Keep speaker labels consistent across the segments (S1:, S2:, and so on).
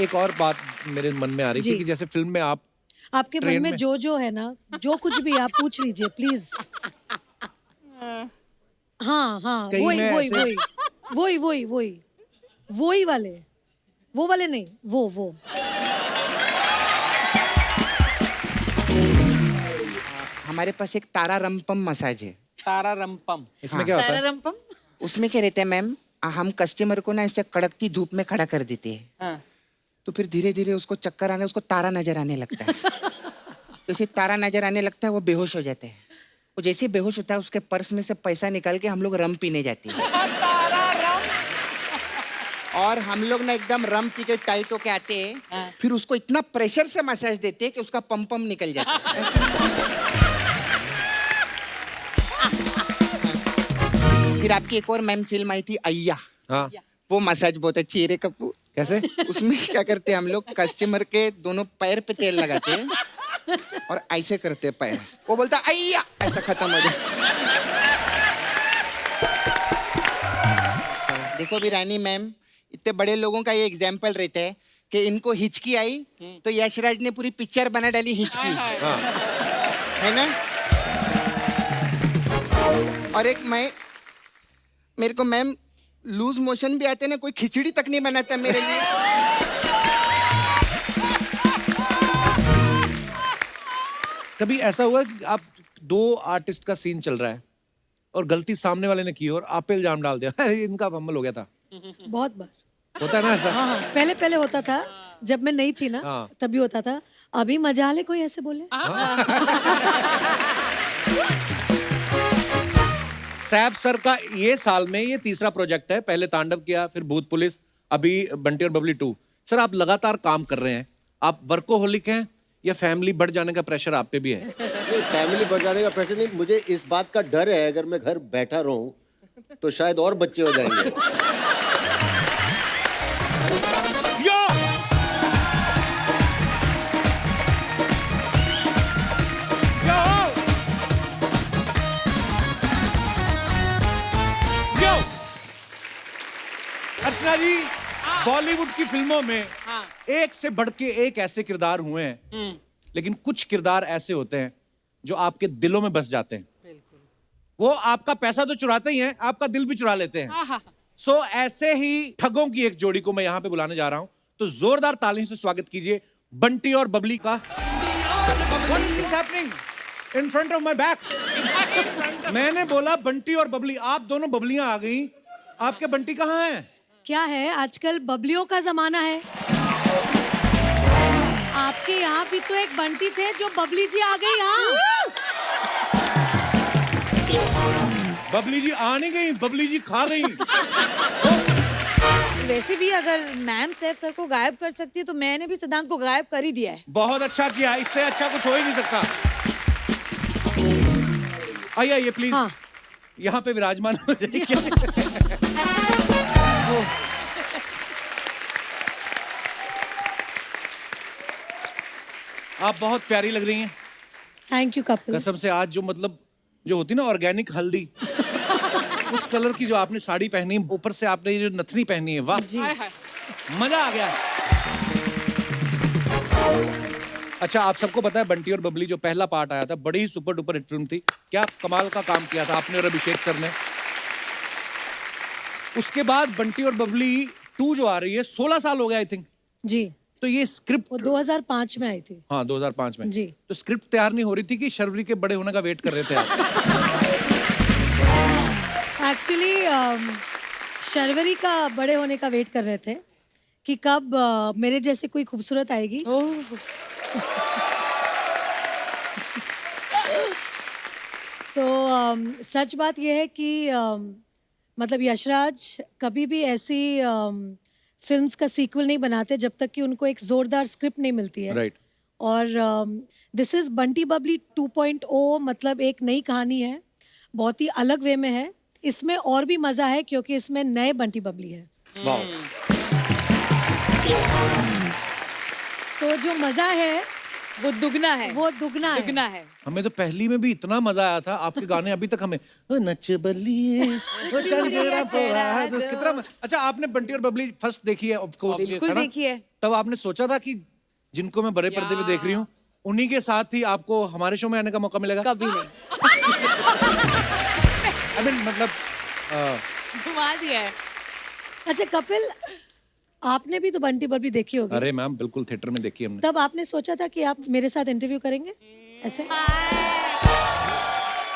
S1: एक और बात मेरे मन में आ रही थी कि जैसे फिल्म में
S2: आपके मन में जो है ना, जो कुछ भी आप पूछ लीजिए प्लीज। हाँ हाँ, वही वाले, वो वाले नहीं, वो
S3: हमारे पास एक तारा रंपम मसाज है।
S4: तारा रंपम,
S1: इसमें क्या होता है?
S5: तारा रंपम
S3: उसमें क्या रहता है मैम, हम कस्टमर को ना ऐसे कड़कती धूप में खड़ा कर देते हैं।
S4: हाँ।
S3: तो फिर धीरे धीरे उसको चक्कर आने, उसको तारा नजर आने लगता है। जैसे तारा नजर आने लगता है वो बेहोश हो जाते हैं। वो जैसे बेहोश होता है उसके पर्स में से पैसा निकाल के हम लोग रम पीने जाते हैं। और हम लोग ना एकदम रम पी के टाइट होके आते हैं। फिर उसको इतना प्रेशर से मसाज देते हैं कि उसका पम निकल जाता है। फिर आपकी एक और मैम फिल्म आई थी अय्या।
S1: हाँ।
S3: वो मसाज बहुत अच्छी है रे कप्पू।
S1: कैसे?
S3: उसमें क्या करते हैं हम लोग, कस्टमर के दोनों पैर पे तेल लगाते हैं और ऐसे करते हैं पैर, वो बोलता है अय्या, ऐसा खत्म हो जाए। देखो भी रानी मैम, इतने बड़े लोगों का ये एग्जाम्पल रहता है कि इनको हिचकी आई तो यशराज ने पूरी पिक्चर बना डाली हिचकी, है ना। और एक मेरे को मैम लूज मोशन भी आते ना, कोई खिचड़ी तक नहीं बनाता मेरे लिए।
S1: कभी ऐसा हुआ कि आप दो आर्टिस्ट का सीन चल रहा है और गलती सामने वाले ने की और आप पे इल्जाम डाल दिया, अरे इनका फंबल हो गया था?
S2: बहुत बार
S1: होता है ना ऐसा?
S2: हाँ, पहले होता था, जब मैं नहीं थी ना तभी होता था। अभी मजा ले कोई ऐसे बोले।
S1: सैफ सर का ये साल में ये तीसरा प्रोजेक्ट है। पहले तांडव किया, फिर भूत पुलिस, अभी बंटी और बबली 2। सर आप लगातार काम कर रहे हैं, आप वर्कोहोलिक हैं या फैमिली बढ़ जाने का प्रेशर आप पे भी है?
S6: फैमिली बढ़ जाने का प्रेशर नहीं, मुझे इस बात का डर है अगर मैं घर बैठा रहूं तो शायद और बच्चे हो जाएंगे।
S1: अर्चना जी, बॉलीवुड की फिल्मों में एक से बढ़ के एक ऐसे किरदार हुए हैं, लेकिन कुछ किरदार ऐसे होते हैं जो आपके दिलों में बस जाते हैं। वो आपका पैसा तो चुराते ही हैं, आपका दिल भी चुरा लेते हैं। सो ऐसे ही ठगों की एक जोड़ी को मैं यहां पे बुलाने जा रहा हूं, तो जोरदार तालियों से स्वागत कीजिए बंटी और बबली का। What is happening in front of my back? मैंने बोला बंटी और बबली, आप दोनों बबलियां आ गई, आपके बंटी कहाँ हैं?
S2: क्या है, आजकल बबलियों का जमाना है। आपके यहाँ भी तो एक बंटी थे जो बबली जी आ गई यहाँ।
S1: बबली जी आ नहीं गई, बबली जी खा गई।
S5: वैसे भी अगर मैम सैफ सर को गायब कर सकती है तो मैंने भी सिद्धांत को गायब कर ही दिया है।
S1: बहुत अच्छा किया, इससे अच्छा कुछ हो ही नहीं सकता। आइए प्लीज।
S2: हाँ।
S1: यहाँ पे विराजमान हो जाइए। आप बहुत प्यारी लग रही हैं।
S2: Thank you Kapil.
S1: कसम से आज जो मतलब जो होती ना ऑर्गेनिक हल्दी, उस कलर की जो आपने साड़ी पहनी, ऊपर से आपने ये जो नथनी पहनी है, वाह
S2: जी।
S1: मजा आ गया। अच्छा, आप सबको पता है बंटी और बबली जो पहला पार्ट आया था, बड़ी ही सुपर डुपर हिट फिल्म थी। क्या कमाल का काम किया था आपने और अभिषेक सर ने। उसके बाद बंटी और बबली 2 जो आ रही है, 16 साल हो गए आई थिंक।
S2: जी।
S1: तो ये स्क्रिप्ट
S2: वो 2005 में आई थी।
S1: हाँ 2005 में
S2: जी।
S1: तो स्क्रिप्ट तैयार नहीं हो रही थी कि शर्वरी के बड़े होने का वेट कर रहे थे आप?
S2: एक्चुअली शर्वरी का बड़े होने का वेट कर रहे थे कि कब मेरे जैसे कोई खूबसूरत आएगी। तो सच बात यह है कि मतलब यशराज कभी भी ऐसी फिल्म्स का सीक्वल नहीं बनाते जब तक कि उनको एक जोरदार स्क्रिप्ट नहीं मिलती है।
S1: राइट।
S2: और दिस इज बंटी बबली 2.0, मतलब एक नई कहानी है, बहुत ही अलग वे में है। इसमें और भी मजा है क्योंकि इसमें नए बंटी बबली है।
S1: वाह।
S2: तो जो मजा है
S5: वो दुगना है,
S2: वो दुगना है।
S5: दुगना है।
S1: हमें तो पहली में भी इतना मजा आया था, आपके गाने अभी तक हमें ओ नच बलिए ओ चंदेरा पड़ा दो, अच्छा आपने बंटी और बबली फर्स्ट देखी है ऑफ कोर्स,
S5: बिल्कुल देखी है।
S1: तब आपने सोचा था कि जिनको मैं बड़े पर्दे पे देख रही हूँ उन्हीं के साथ ही आपको हमारे शो में आने का मौका मिलेगा?
S5: कभी नहीं।
S1: आई मीन मतलब
S5: घुमा दिया है।
S2: अच्छा कपिल, आपने भी तो बंटी बबली देखी होगी।
S1: अरे मैम बिल्कुल थिएटर में देखी हमने।
S2: तब आपने सोचा था कि आप मेरे साथ इंटरव्यू करेंगे ऐसे?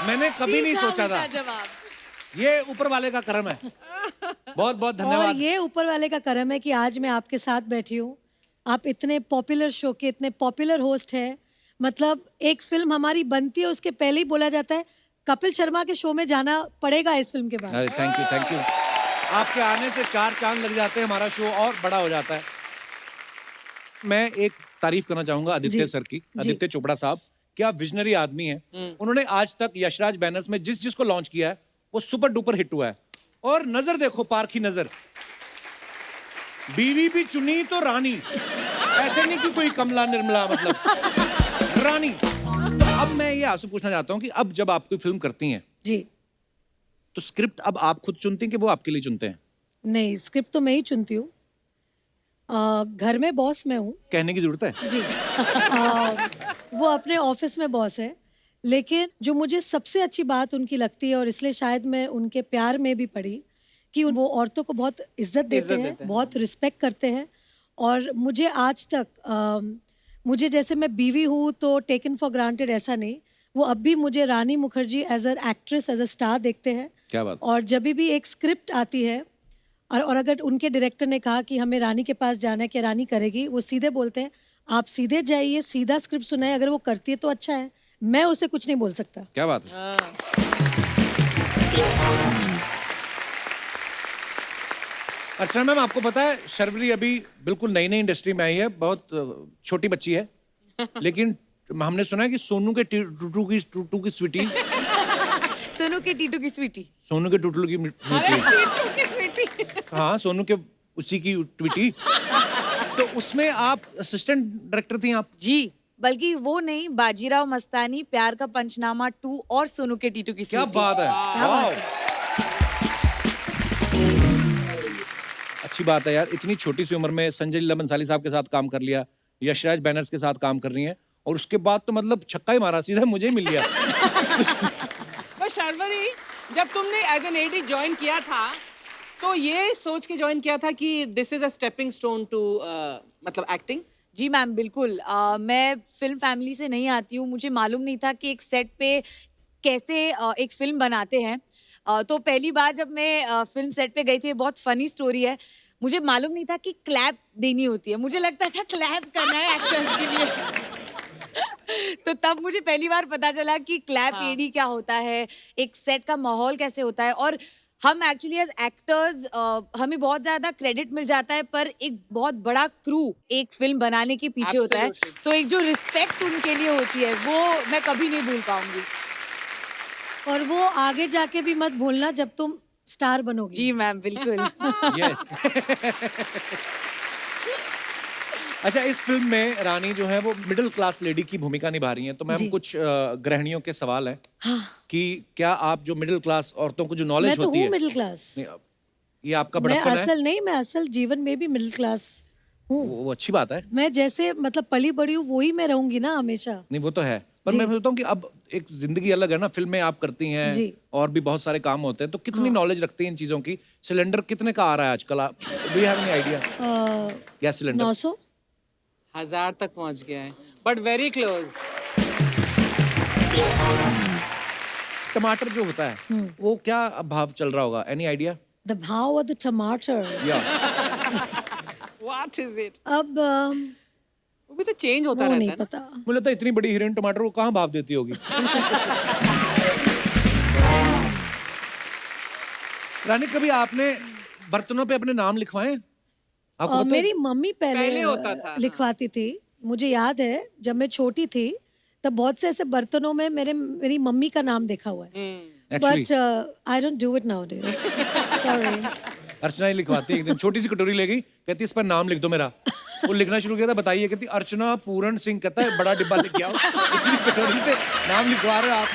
S1: मैंने कभी नहीं
S5: सीधा
S1: सोचा था।
S5: उल्टा जवाब।
S1: ये ऊपर वाले का करम है। बहुत बहुत
S2: और
S1: धन्यवाद।
S2: ये ऊपर वाले का करम है कि आज मैं आपके साथ बैठी हूँ। आप इतने पॉपुलर शो के इतने पॉपुलर होस्ट हैं। मतलब एक फिल्म हमारी बनती है उसके पहले ही बोला जाता है कपिल शर्मा के शो में जाना पड़ेगा इस फिल्म के बाद।
S1: अरे थैंक यू थैंक यू। आपके आने से 4 चांद लग जाते हैं, हमारा शो और बड़ा हो जाता है। मैं एक तारीफ करना चाहूंगा आदित्य
S2: जी,
S1: सर की,
S2: जी।
S1: आदित्य चोपड़ा साहब। क्या विजनरी आदमी है। उन्होंने आज तक यशराज बैनर्स में जिस जिसको लॉन्च किया है वो सुपर डुपर हिट हुआ है। और नजर देखो, पारखी नजर, बीवी भी चुनी तो रानी, ऐसे नहीं कि कोई कमला निर्मला, मतलब रानी। तो अब मैं ये आपसे पूछना चाहता हूँ कि अब जब आप कोई फिल्म करती हैं
S2: जी
S1: तो स्क्रिप्ट अब आप खुद चुनती हैं कि वो आपके लिए चुनते हैं?
S2: नहीं, स्क्रिप्ट तो मैं ही चुनती हूँ। घर में बॉस मैं हूँ
S1: कहने की जरूरत है?
S2: जी। वो अपने ऑफिस में बॉस है, लेकिन जो मुझे सबसे अच्छी बात उनकी लगती है और इसलिए शायद मैं उनके प्यार में भी पड़ी कि वो औरतों को बहुत इज्जत देते हैं, बहुत रिस्पेक्ट करते हैं। और मुझे आज तक मुझे जैसे मैं बीवी हूँ तो टेकन फॉर ग्रांटेड ऐसा नहीं, वो अब भी मुझे Rani Mukherjee as a actress, as a star देखते हैं।
S1: क्या बात।
S2: और जब भी एक स्क्रिप्ट आती है और अगर उनके डायरेक्टर ने कहा कि हमें रानी के पास जाना है कि रानी करेगी, वो सीधे बोलते हैं आप सीधे जाइए, सीधा स्क्रिप्ट सुनाए, अगर वो करती है तो अच्छा है, मैं उसे कुछ नहीं बोल सकता।
S1: क्या बात है। अर्चना मैम, आपको पता है शर्वरी अभी बिल्कुल नई नई इंडस्ट्री में आई है, बहुत छोटी बच्ची है, लेकिन हमने सुना है कि सोनू के टूटू की स्वीटी,
S5: सोनू के टीटू की स्वीटी।
S1: सोनू के टूटू की स्वीटी, हाँ सोनू के उसी की ट्वीटी। तो उसमें आप असिस्टेंट डायरेक्टर थी आप?
S5: जी, बल्कि वो नहीं, बाजीराव मस्तानी, प्यार का पंचनामा 2 और सोनू के टीटू की
S1: क्या
S5: स्वीटी।
S1: बात है, वाओ। अच्छी बात है यार, इतनी छोटी सी उम्र में संजय लीला बंसाली साहब के साथ काम कर लिया, यशराज बैनर्स के साथ काम कर रही हैं, और उसके बाद तो मतलब छक्का ही मारा, सीधा मुझे ही मिल गया।
S4: पर शर्वरी, जब तुमने एज एन एडी ज्वाइन किया था तो ये सोच के ज्वाइन किया था कि this is a stepping stone to मतलब एक्टिंग?
S5: जी मैम, बिल्कुल। मैं फिल्म फैमिली से नहीं आती हूँ, मुझे मालूम नहीं था कि एक सेट पे कैसे एक फिल्म बनाते हैं। तो पहली बार जब मैं फिल्म सेट पे गई थी, बहुत फनी स्टोरी है, मुझे मालूम नहीं था कि क्लैप देनी होती है, मुझे लगता था क्लैप करना है एक्टर्स के लिए। तो तब मुझे पहली बार पता चला कि क्लैप एडी क्या होता है, एक सेट का माहौल कैसे होता है। और हम एक्चुअली एज एक्टर्स हमें बहुत ज्यादा क्रेडिट मिल जाता है, पर एक बहुत बड़ा क्रू एक फिल्म बनाने के पीछे होता है, तो एक जो रिस्पेक्ट उनके लिए होती है वो मैं कभी नहीं भूल पाऊंगी।
S2: और वो आगे जाके भी मत भूलना जब तुम स्टार बनोगी।
S5: जी मैम, बिल्कुल।
S1: यस। अच्छा, इस फिल्म में रानी जो है वो मिडिल क्लास लेडी की भूमिका निभा रही हैं, तो मैम
S2: जी।
S1: कुछ गृहिणियों के सवाल हैं
S2: हाँ।
S1: कि क्या आप जो मिडिल क्लास औरतों को जो
S2: मैं
S1: नॉलेज
S2: तो
S1: होती
S2: हूँ
S1: है,
S2: मिडिल क्लास।
S1: नहीं, ये आपका
S2: मैं
S1: बड़प्पन है,
S2: असल नहीं, मैं असल जीवन में भी मिडिल क्लास हूँ।
S1: वो अच्छी बात है।
S2: मैं जैसे मतलब पली बड़ी हूँ वही मैं रहूंगी ना हमेशा।
S1: नहीं वो तो है, पर
S2: जी।
S1: मैं सोचता हूँ कि अब एक जिंदगी अलग है ना, फिल्में आप करती हैं
S2: जी।
S1: और भी बहुत सारे काम होते हैं, तो कितनी नॉलेज रखती हैं इन चीजों की? सिलेंडर कितने का आ रहा है आजकल, आप do you have any idea? Gas cylinder
S2: 900।
S4: 1000 तक पहुंच गया है, बट वेरी क्लोज।
S1: टमाटर जो होता है वो क्या भाव चल रहा होगा, एनी आइडिया?
S2: द भाव ऑफ द टमाटर।
S1: या
S4: व्हाट इज इट?
S2: अब
S4: वो भी तो चेंज होता
S2: वो
S4: रहता
S2: नहीं
S4: है ना।
S2: पता।
S1: मुझे लगता है इतनी बड़ी हीरोइन टमाटर को कहाँ भाव देती होगी। रानी, कभी आपने बर्तनों पे अपने नाम लिखवाए? आपको पता है?
S2: मेरी मम्मी
S4: पहले
S2: पहले
S4: होता था, हाँ।
S2: लिखवाती थी। मुझे याद है जब मैं छोटी थी तब बहुत से ऐसे बर्तनों में मेरी मम्मी का नाम देखा हुआ है,
S1: Actually,
S2: but I don't do it nowadays. Sorry.
S1: Archana ही लिखवाती है। एक दिन छोटी सी कटोरी ले गई, कहती इस पर नाम लिख दो मेरा। वो लिखना शुरू किया था, बताइए, कहती अर्चना पूरन सिंह, कहता है बड़ा डिब्बा लेके आओ। इतनी कटोरी से नाम लिखवा रहे हो आप।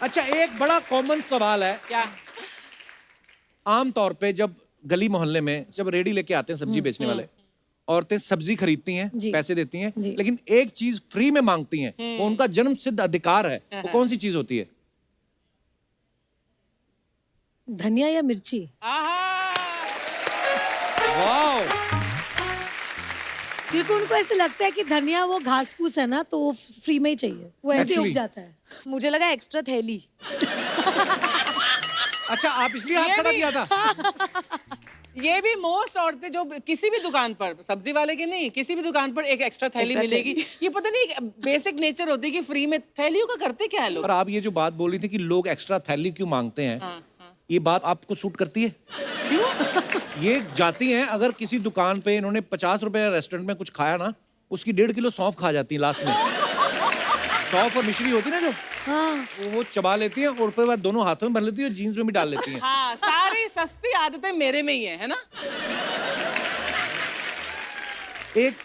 S1: अच्छा, एक बड़ा कॉमन सवाल है,
S4: क्या?
S1: आम तौर पे जब गली मोहल्ले में जब रेडी लेके आते हैं सब्जी बेचने वाले, औरतें सब्जी खरीदती हैं,
S2: जी।
S1: पैसे देती हैं,
S2: जी।
S1: लेकिन एक चीज फ्री में मांगती हैं, वो उनका जन्म सिद्ध अधिकार है, वो कौन सी चीज होती है?
S2: धनिया या मिर्ची?
S1: वाओ,
S2: क्योंकि उनको ऐसे लगता है कि धनिया वो घास फूस है ना, तो वो फ्री में ही चाहिए, वो ऐसे ही उग
S1: Actually-
S2: जाता है।
S5: मुझे लगा एक्स्ट्रा थैली।
S1: अच्छा, आप इसलिए हाथ खड़ा किया था?
S4: ये भी मोस्ट औरतें जो किसी भी दुकान पर, सब्जी वाले की नहीं, किसी भी दुकान पर एक एक्स्ट्रा थैली
S5: Extra
S4: मिलेगी। ये पता नहीं बेसिक नेचर होती है कि फ्री में थैलियों का करते क्या है लोग?
S1: और आप ये जो बात बोल रही थी कि लोग एक्स्ट्रा थैली क्यों मांगते हैं,
S4: हाँ।
S1: ये बात आपको सूट करती है? ये जाती हैं, अगर किसी दुकान पे इन्होंने 50 रुपए रेस्टोरेंट में कुछ खाया ना, उसकी 1.5 किलो सौंफ खा जाती है लास्ट में। सौंफ और मिश्री होती है ना जो,
S2: हाँ,
S1: वो चबा लेती हैं और उसके बाद दोनों हाथों में भर लेती है और जीन्स में भी डाल लेती हैं।
S4: हाँ, सारी सस्ती आदतें मेरे में ही है ना?
S1: एक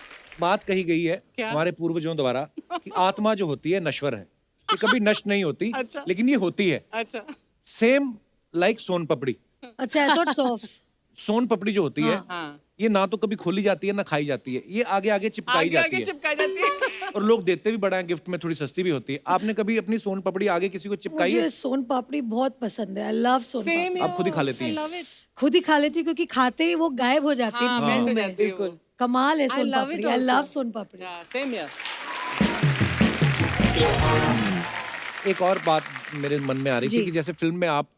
S1: बात कही गई है
S4: क्या?
S1: हमारे पूर्वजों द्वारा कि आत्मा जो होती है नश्वर है, ये कभी नष्ट नहीं होती।
S4: अच्छा।
S1: लेकिन ये होती है,
S4: अच्छा।
S1: सेम लाइक सोन पपड़ी।
S2: अच्छा, आई थॉट सॉफ्ट।
S1: सोन पपड़ी जो होती है,
S4: हाँ।
S1: ये ना तो कभी खोली जाती है ना खाई जाती है, ये आगे आगे चिपकाई
S4: आगे
S1: जाती
S4: आगे
S1: है
S4: चिपकाई जाती है।
S1: और लोग देते भी बड़ा है गिफ्ट में, थोड़ी सस्ती भी होती है। आपने कभी अपनी सोन पपड़ी आगे किसी को चिपकाई है?
S2: मुझे सोन पापड़ी बहुत पसंद है, आई लव सोन
S4: Same
S2: पापड़ी।
S1: आप खुद ही खा लेती हैं?
S2: खुद ही खा लेती हूँ क्योंकि खाते ही वो गायब हो जाती है
S4: हाँ,
S2: मुंह
S4: मेल्ट हो
S2: में।
S4: जाती है वो।
S2: बिल्कुल कमाल है soan
S4: love it
S2: papdi, I
S4: also.
S2: Love soan papdi.
S4: Same here.
S1: एक और बात मेरे मन में आ रही थी
S2: जी।
S1: कि जैसे फिल्म में आप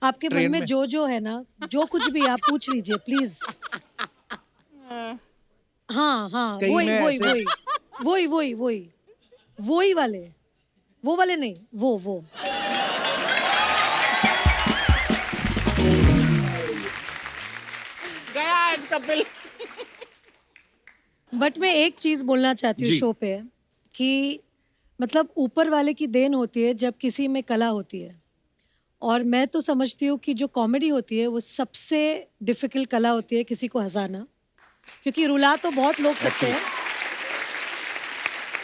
S2: आपके मन
S1: ट्रेन
S2: में
S1: में-
S2: जो है ना, जो कुछ भी आप पूछ लीजिए प्लीज। हाँ हाँ,
S1: कहीं
S2: वही
S1: मैं
S2: वही
S1: ऐसे-
S2: वही वही वही वही वही वाले, वो वाले नहीं, वो
S4: गया आज कपिल।
S2: बट मैं एक चीज बोलना चाहती हूँ
S1: जी।
S2: शो पे कि मतलब ऊपर वाले की देन होती है जब किसी में कला होती है, और मैं तो समझती हूँ कि जो कॉमेडी होती है वो सबसे डिफिकल्ट कला होती है किसी को हंसाना, क्योंकि रुला तो बहुत लोग सकते हैं,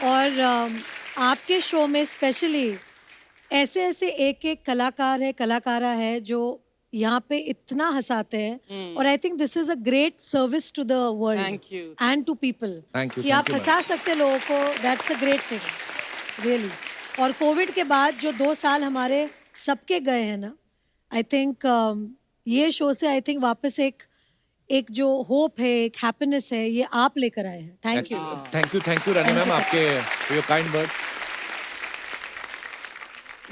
S2: और आपके शो में स्पेशली ऐसे ऐसे एक एक कलाकार है, कलाकारा है जो यहाँ पे इतना हंसाते हैं, और I think this is a great service to the world
S4: Thank you.
S2: And to people
S1: Thank you,
S2: कि
S1: thank
S2: आप
S1: you,
S2: हंसा सकते हैं लोगों को, that's a great thing really. और कोविड के बाद जो 2 साल हमारे सबके गए हैं ना, आई थिंक ये शो से आई थिंक वापस एक जो होप है, एक हैप्पीनेस है, ये आप लेकर आए हैं। Thank you.
S1: Thank you Rani ma'am, आपके योर काइंड वर्ड।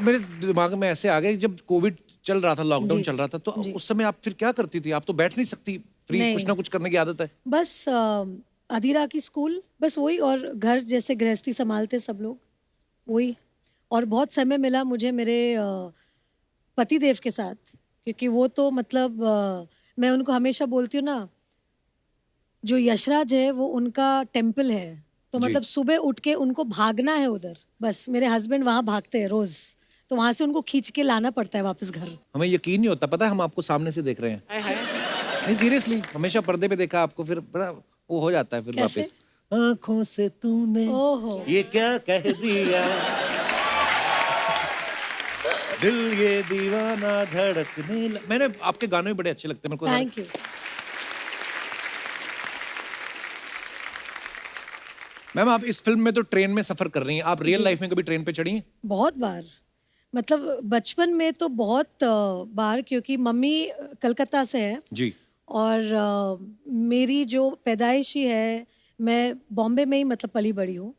S1: मेरे दिमाग में ऐसे आ गए, जब कोविड चल रहा था, लॉकडाउन
S2: जी।
S1: चल रहा था, तो उस समय आप फिर क्या करती थी? आप तो बैठ नहीं सकती, फ्री
S2: नहीं।
S1: कुछ ना कुछ करने की आदत है।
S2: बस अधीरा की स्कूल, बस वही, और घर जैसे गृहस्थी संभालते सब लोग, वही। और बहुत समय मिला मुझे मेरे पति देव के साथ, क्योंकि वो तो मतलब मैं उनको हमेशा बोलती हूँ ना, जो यशराज है वो उनका टेम्पल है, तो
S1: जी।
S2: मतलब सुबह उठ के उनको भागना है उधर, बस मेरे हस्बैंड वहाँ भागते हैं रोज, तो वहाँ से उनको खींच के लाना पड़ता है वापस घर।
S1: हमें यकीन नहीं होता, पता है हम आपको सामने से देख रहे हैं।
S4: हाय हाय।
S1: नहीं सीरियसली, हमेशा पर्दे पे देखा आपको, फिर बड़ा वो हो जाता है फिर
S2: कैसे?
S1: वापस। आंखों से तूने
S2: ओहो।
S1: ये क्या कह दिया, दिल ये दीवाना धड़कने मैंने आपके गाने भी बड़े अच्छे लगते हैं मेरे को।
S2: Thank you.
S1: मैम, आप इस फिल्म में तो ट्रेन में सफर कर रही हैं, आप रियल लाइफ में कभी ट्रेन पे चढ़ी हैं?
S2: बहुत बार, मतलब बचपन में तो बहुत बार, क्योंकि मम्मी कलकत्ता से है
S1: जी।
S2: और मेरी जो पैदाइश ही है, मैं बॉम्बे में ही मतलब पली बड़ी हूँ,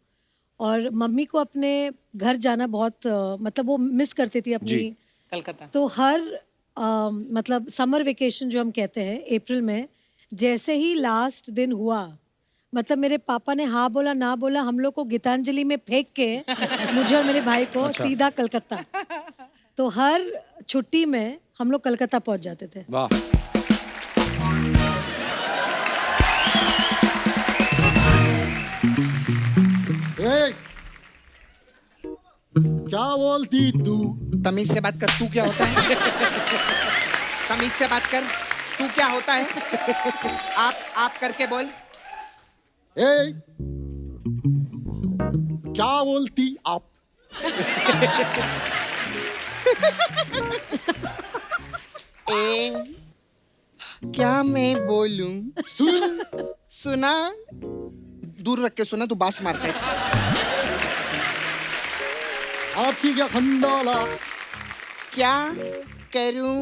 S2: और मम्मी को अपने घर जाना बहुत मतलब वो मिस करती थी अपनी।
S1: जी।
S4: कलकत्ता।
S2: तो हर मतलब समर वेकेशन जो हम कहते हैं अप्रैल में, जैसे ही लास्ट दिन हुआ, मतलब मेरे पापा ने हाँ बोला ना बोला, हम लोग को गीतांजलि में फेंक के मुझे और मेरे भाई को सीधा कलकत्ता। तो हर छुट्टी में हम लोग कलकत्ता पहुंच जाते थे।
S1: वाह।
S7: ए, क्या बोलती तू?
S3: तमीज से बात कर, तू क्या होता है? तमीज से बात कर। तू क्या होता है? आप करके बोल।
S7: ए, क्या बोलती आप?
S3: ए, क्या मैं बोलूं? सुना? दूर रख के सुना, तू बास मारता है।
S7: आपकी क्या खंडाला?
S3: क्या करूं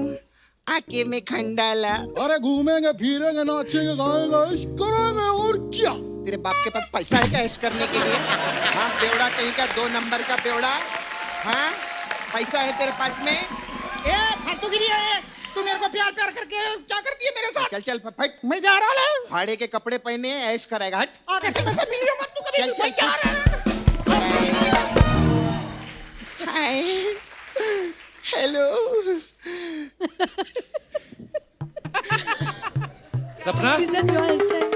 S3: आके में खंडाला?
S7: अरे घूमेंगे फिरेंगे नाचेंगे गाएंगे इश्क करेंगे और क्या?
S3: तेरे बाप के पास पैसा है क्या ऐश करने के लिए? हाँ, बेवड़ा कहीं का, 2 नंबर का बेवड़ा। हाँ, पैसा है तेरे पास में?
S8: फालतूगिरी है। तू मेरे को प्यार प्यार करके क्या करती है मेरे साथ?
S3: चल चल फट।
S8: मैं जा रहा हूँ।
S3: फाड़े के कपड़े पहने ऐश कराएगा, हट।
S8: आगे से मुझसे मिलियो मत तू कभी।
S3: चल, चल,
S8: मैं जा
S3: चल।
S8: रहा हूँ।
S3: हाय, हेलो।
S1: सपना,
S2: सृजन your hairstyle.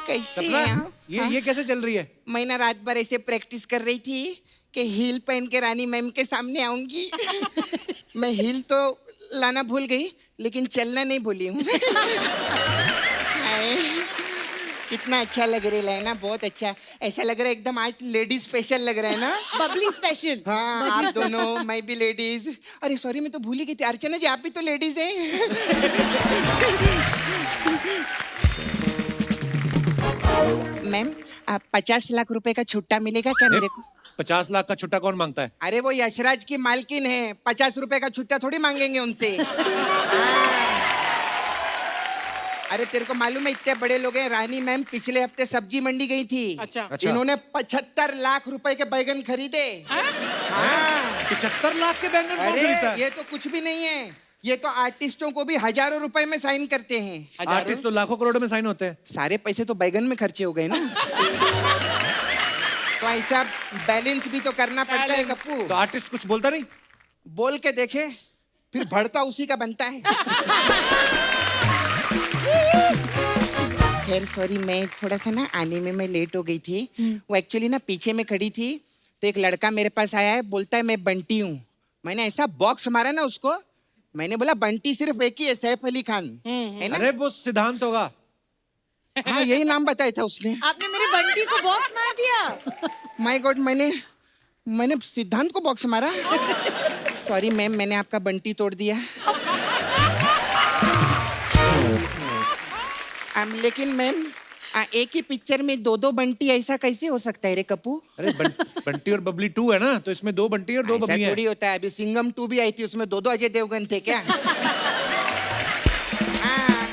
S3: कैसे
S1: सपना,
S3: हैं आप?
S1: ये कैसे चल रही है?
S3: मैं ना रात भर ऐसे प्रैक्टिस कर रही थी कि हील पहन के रानी मैम के सामने आऊंगी। मैं हील तो लाना भूल गई, लेकिन चलना नहीं भूली हूँ। हाय, कितना अच्छा लग रहा है ना, बहुत अच्छा। ऐसा लग रहा है एकदम आज लेडीज स्पेशल लग रहा है ना।
S5: बबली स्पेशल।
S3: हाँ, आप दोनों, मैं भी लेडीज। अरे सॉरी, मैं तो भूल ही गई थी। अर्चना जी, आप भी तो लेडीज हैं। मैम, 50 लाख रुपए का छुट्टा मिलेगा क्या मेरे को?
S1: 50 लाख का छुट्टा कौन मांगता है?
S3: अरे वो यशराज की मालकिन है, 50 रुपए का छुट्टा थोड़ी मांगेंगे उनसे। हाँ। अरे तेरे को मालूम है इतने बड़े लोग हैं, रानी मैम पिछले हफ्ते सब्जी मंडी गई थी।
S4: अच्छा।
S3: इन्होंने 75 लाख रुपए के बैगन खरीदे। हाँ।
S1: 75 लाख के बैंगन कौन
S3: अरे
S1: खरीदता है?
S3: ये तो कुछ भी नहीं है, ये तो आर्टिस्टों को भी हजारों रुपए में साइन करते हैं।
S1: आर्टिस्ट तो लाखों करोड़ों में साइन होते हैं।
S3: सारे पैसे तो बैगन में खर्चे हो गए ना। तो ऐसा बैलेंस भी तो करना पड़ता है कप्पू।
S1: तो आर्टिस्ट कुछ बोलता नहीं?
S3: बोल के देखे, फिर भरता उसी का बनता है। खैर सॉरी, मैं थोड़ा सा ना आने में मैं लेट हो गई थी। वो एक्चुअली ना पीछे में खड़ी थी, तो एक लड़का मेरे पास आया है, बोलता है मैं बंटी हूँ। मैंने ऐसा बॉक्स मारा ना उसको, मैंने बोला बंटी सिर्फ एक ही है, सैफ अली खान है ना।
S1: अरे वो सिद्धांत होगा।
S3: हाँ, यही नाम बताया था उसने।
S5: आपने मेरे बंटी को बॉक्स मार दिया।
S3: माय गॉड, मैंने सिद्धांत को बॉक्स मारा। सॉरी मैम, मैंने आपका बंटी तोड़ दिया। लेकिन मैम, एक ही पिक्चर में 2 बंटी, ऐसा कैसे हो सकता है रे कप्पू?
S1: अरे बंटी और बबली 2 है ना, तो इसमें 2 बंटी और 2
S3: ऐसा
S1: बबली
S3: थोड़ी
S1: हैं।
S3: होता है। अभी सिंघम 2 भी आई थी, उसमें 2 अजय देवगन थे क्या? हाँ,